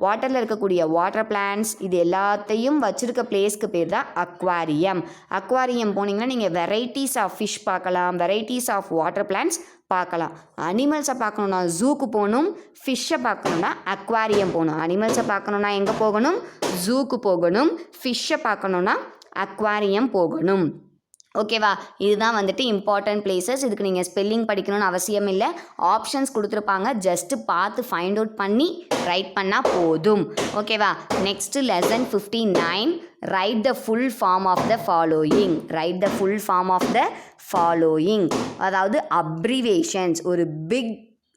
வாட்டரில் இருக்கக்கூடிய வாட்டர் பிளான்ட்ஸ் இது எல்லாத்தையும் வச்சுருக்க பிளேஸ்க்கு பேர் தான் அக்வாரியம். அக்வாரியம் போனீங்கன்னா நீங்கள் வெரைட்டிஸ் ஆஃப் ஃபிஷ் பார்க்கலாம், வெரைட்டிஸ் ஆஃப் வாட்டர் பிளான்ட்ஸ் பார்க்கலாம். அனிமல்ஸை பார்க்கணுன்னா ஜூக்கு போகணும், ஃபிஷ்ஷை பார்க்கணுன்னா அக்வாரியம் போகணும். அனிமல்ஸை பார்க்கணுன்னா எங்கே போகணும்? ஜூக்கு போகணும். ஃபிஷ்ஷை பார்க்கணுன்னா அக்வாரியம் போகணும். ஓகேவா, இதுதான் வந்துட்டு இம்பார்ட்டன்ட் பிளேசஸ். இதுக்கு நீங்கள் ஸ்பெல்லிங் படிக்கணும்னு அவசியம் இல்லை. ஆப்ஷன்ஸ் கொடுத்துருப்பாங்க, ஜஸ்ட்டு பார்த்து ஃபைண்ட் அவுட் பண்ணி ரைட் பண்ணால் போதும். ஓகேவா, next lesson 59. Write the full form of the following. Write the full form of the following, அதாவது அப்ரிவேஷன்ஸ். ஒரு பிக்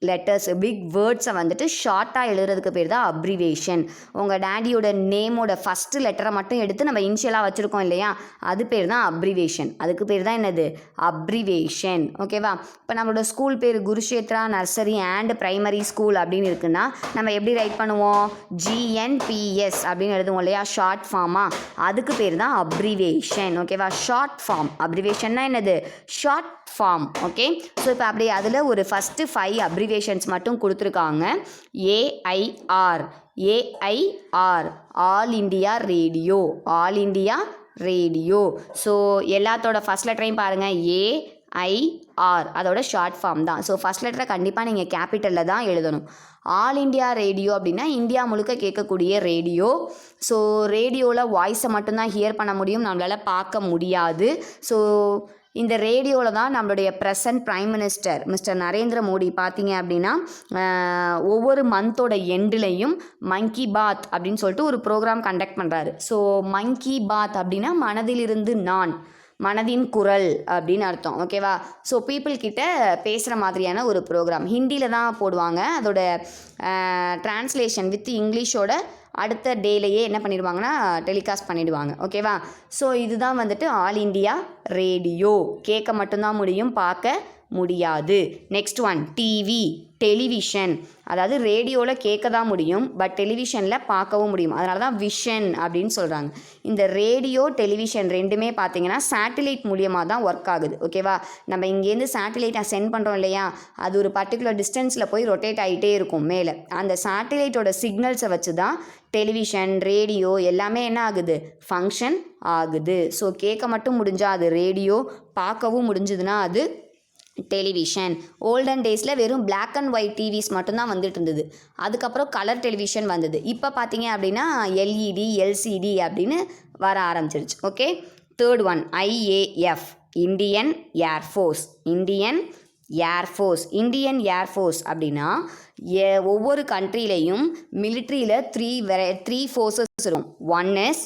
லெட்டர்ஸ், பிக் வேர்ட்ஸை வந்துட்டு ஷார்ட்டாக எழுதுறதுக்கு பேர் தான் அப்ரிவேஷன். உங்கள் டேடியோட நேமோட ஃபஸ்ட்டு லெட்டரை மட்டும் எடுத்து நம்ம இனிஷியலாக வச்சுருக்கோம் இல்லையா, அது பேர் தான் அப்ரிவேஷன். அதுக்கு பேர் தான் என்னது, அப்ரிவேஷன். ஓகேவா, இப்போ நம்மளோட ஸ்கூல் பேர் Kurukshetra nursery and primary school அப்படின்னு இருக்குன்னா நம்ம எப்படி ரைட் பண்ணுவோம், GNPS அப்படின்னு எழுதுவோம் இல்லையா, ஷார்ட் ஃபார்மாக. அதுக்கு பேர் தான் அப்ரிவேஷன். ஓகேவா, ஷார்ட் ஃபார்ம். அப்ரிவேஷன்னா என்னது, ஷார்ட் ஃபார்ம். ஓகே, ஸோ இப்போ அப்படி அதில் ஒரு ஃபஸ்ட்டு 5 அப்ரிவேஷன்ஸ் மட்டும் கொடுத்துருக்காங்க. AIR. AIR, all India radio. All India radio. So எல்லாத்தோட ஃபஸ்ட் லெட்டரையும் பாருங்கள், AIR, அதோட ஷார்ட் ஃபார்ம் தான். ஸோ ஃபஸ்ட் லெட்டரை கண்டிப்பாக நீங்கள் கேபிட்டலில் தான் எழுதணும். ஆல் இண்டியா ரேடியோ அப்படின்னா இந்தியா முழுக்க கேட்கக்கூடிய ரேடியோ. ஸோ ரேடியோவில் வாய்ஸை மட்டும்தான் ஹியர் பண்ண முடியும், நம்மளால் பார்க்க முடியாது. ஸோ இந்த ரேடியோவில் தான் நம்மளுடைய present prime minister mister Narendra Modi பார்த்தீங்க அப்படின்னா ஒவ்வொரு மந்தோட எண்டுலேயும் மன் கி பாத் அப்படின்னு சொல்லிட்டு ஒரு ப்ரோக்ராம் கண்டக்ட் பண்ணுறாரு. ஸோ மன் கி பாத் அப்படின்னா மனதிலிருந்து நான், மனதின் குரல் அப்படின்னு அர்த்தம். ஓகேவா, ஸோ பீப்புள் கிட்ட பேசுகிற மாதிரியான ஒரு ப்ரோக்ராம். ஹிந்தியில் தான் போடுவாங்க. அதோட டிரான்ஸ்லேஷன் வித் இங்கிலீஷோட அடுத்த டேலையே என்ன பண்ணிடுவாங்கன்னா டெலிகாஸ்ட் பண்ணிவிடுவாங்க. ஓகேவா, ஸோ இதுதான் வந்துட்டு ஆல் இண்டியா ரேடியோ. கேட்க மட்டும்தான் முடியும், பார்க்க முடியாது. Next one, TV, television. அதாவது ரேடியோவில் கேட்க தான் முடியும், பட் டெலிவிஷனில் பார்க்கவும் முடியும். அதனால தான் விஷன் அப்படின்னு சொல்கிறாங்க. இந்த ரேடியோ டெலிவிஷன் ரெண்டுமே பார்த்தீங்கன்னா சேட்டிலைட் மூலியமாக தான் ஒர்க் ஆகுது. ஓகேவா, நம்ம இங்கேருந்து சேட்டிலைட்டை சென்ட் பண்ணுறோம் இல்லையா, அது ஒரு பர்டிகுலர் டிஸ்டன்ஸில் போய் ரொட்டேட் ஆகிட்டே இருக்கும் மேலே. அந்த சேட்டிலைட்டோட சிக்னல்ஸை வச்சு தான் டெலிவிஷன், ரேடியோ எல்லாமே என்ன ஆகுது, ஃபங்க்ஷன் ஆகுது. ஸோ கேட்க மட்டும் முடிஞ்சால் அது ரேடியோ, பார்க்கவும் முடிஞ்சதுன்னா அது டெலிவிஷன். ஓல்டன் டேஸில் வெறும் பிளாக் அண்ட் ஒயிட் டிவிஸ் மட்டும்தான் வந்துட்டு இருந்தது. அதுக்கப்புறம் கலர் டெலிவிஷன் வந்தது. இப்போ பார்த்தீங்க அப்படின்னா LED, LCD அப்படின்னு வர ஆரம்பிச்சிருச்சு. Okay, third one, IAF, Indian air force. Indian air force. Indian air force அப்படின்னா ஒவ்வொரு கண்ட்ரிலையும் மிலிட்ரியில் 3 ஃபோர்ஸஸ் இருக்கும். One is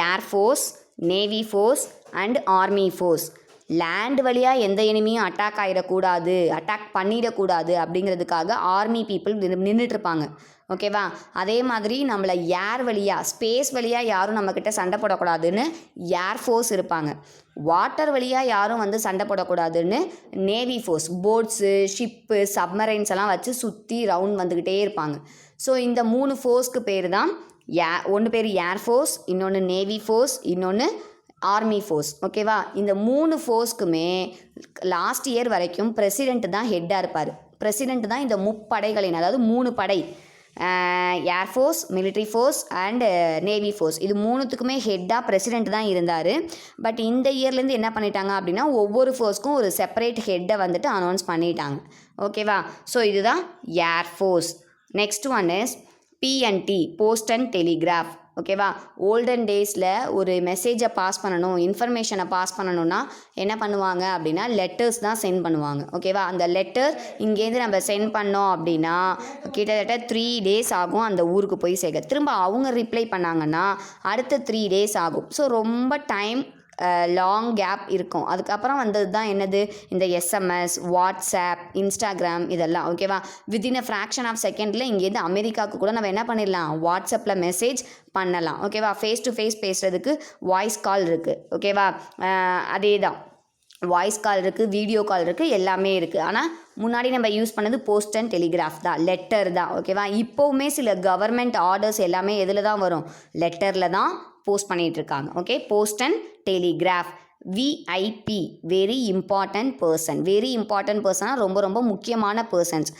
air force, navy force and army force. Land வழியாக எந்த எனிமியும் அட்டாக் ஆகிடக்கூடாது, அட்டாக் பண்ணிடக்கூடாது அப்படிங்கிறதுக்காக ஆர்மி பீப்புள் நின்றுட்டுருப்பாங்க. ஓகேவா, அதே மாதிரி நம்மளை ஏர் வழியாக, ஸ்பேஸ் வழியாக யாரும் நம்மக்கிட்ட சண்டை போடக்கூடாதுன்னு ஏர்ஃபோர்ஸ் இருப்பாங்க. வாட்டர் வழியாக யாரும் வந்து சண்டை போடக்கூடாதுன்னு navy force, boats, ship, submarines எல்லாம் வச்சு சுற்றி ரவுண்ட் வந்துக்கிட்டே இருப்பாங்க. ஸோ இந்த 3 ஃபோர்ஸ்க்கு பேர் தான் ஒன்று பேர் ஏர்ஃபோர்ஸ், இன்னொன்று நேவி ஃபோர்ஸ், இன்னொன்று ஆர்மி ஃபோர்ஸ். ஓகேவா, இந்த 3 ஃபோர்ஸ்க்குமே லாஸ்ட் இயர் வரைக்கும் பிரசிடென்ட் தான் ஹெட்டாக இருப்பார். பிரசிடென்ட் தான் இந்த முப்படைகளின், அதாவது 3 படை, air force, military force and navy force, இது 3த்துக்குமே ஹெட்டாக பிரசிடென்ட் தான் இருந்தார். பட் இந்த இயர்லேருந்து என்ன பண்ணிட்டாங்க அப்படின்னா ஒவ்வொரு ஃபோர்ஸ்க்கும் ஒரு செப்பரேட் ஹெட்டை வந்துட்டு அனௌன்ஸ் பண்ணிட்டாங்க. ஓகேவா, ஸோ இதுதான் air force. Next one is PNT, post and telegraph. ஓகேவா, ஓல்டன் டேஸில் ஒரு மெசேஜை பாஸ் பண்ணணும், இன்ஃபர்மேஷனை பாஸ் பண்ணணுன்னா என்ன பண்ணுவாங்க அப்படின்னா லெட்டர்ஸ் தான் சென்ட் பண்ணுவாங்க. ஓகேவா, அந்த லெட்டர் இங்கேருந்து நம்ம சென்ட் பண்ணோம் அப்படின்னா கிட்டத்தட்ட 3 days ஆகும் அந்த ஊருக்கு போய் சேர்க்க. திரும்ப அவங்க ரிப்ளை பண்ணாங்கன்னா அடுத்த 3 days ஆகும். ஸோ ரொம்ப டைம் லாங் கேப் இருக்கும். அதுக்கப்புறம் வந்தது தான் என்னது, இந்த SMS, வாட்ஸ்அப், இன்ஸ்டாகிராம் இதெல்லாம். ஓகேவா, வித்தின் அ ஃப்ராக்ஷன் ஆஃப் செகண்டில் இங்கேருந்து அமெரிக்காவுக்கு கூட நம்ம என்ன பண்ணிடலாம், வாட்ஸ்அப்பில் மெசேஜ் பண்ணலாம். ஓகேவா, ஃபேஸ் டு ஃபேஸ் பேசுகிறதுக்கு வாய்ஸ் கால் இருக்குது. ஓகேவா, அதே தான், வாய்ஸ் கால் இருக்குது, வீடியோ கால் இருக்குது, எல்லாமே இருக்குது. ஆனால் முன்னாடி நம்ம யூஸ் பண்ணது போஸ்ட் அண்ட் டெலிகிராஃப் தான், லெட்டர் தான். ஓகேவா, இப்போவுமே சில கவர்மெண்ட் ஆர்டர்ஸ் எல்லாமே எதில் தான் வரும், லெட்டரில் தான் போஸ்ட் பண்ணிகிட்ருக்காங்க. Okay, post and telegraph. VIP, very important person. Very important பர்சனாக ரொம்ப ரொம்ப முக்கியமான பர்சன்ஸ்,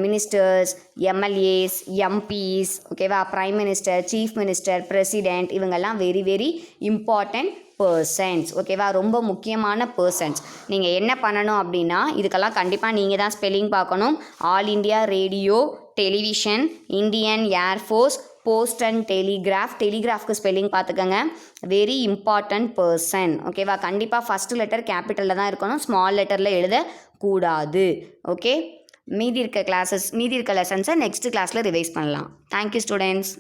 மினிஸ்டர்ஸ், MLAs, MPs. ஓகேவா, prime minister, chief minister, president, இவங்கெல்லாம் வெரி வெரி இம்பார்ட்டன்ட் பர்சன்ஸ். ஓகேவா, ரொம்ப முக்கியமான பர்சன்ஸ். நீங்கள் என்ன பண்ணணும் அப்படின்னா இதுக்கெல்லாம் கண்டிப்பாக நீங்கள் தான் ஸ்பெல்லிங் பார்க்கணும். All India Radio, television, Indian Air Force, post and டெலிகிராஃப்க்கு ஸ்பெல்லிங் பார்த்துக்கோங்க. Very important person. ஓகேவா? கண்டிப்பாக ஃபஸ்ட்டு லெட்டர் கேபிட்டலில் தான் இருக்கணும், ஸ்மால் லெட்டரில் எழுதக்கூடாது. ஓகே, மீதி இருக்க லெசன்ஸை நெக்ஸ்ட் கிளாஸில் ரிவைஸ் பண்ணலாம். Thank you students.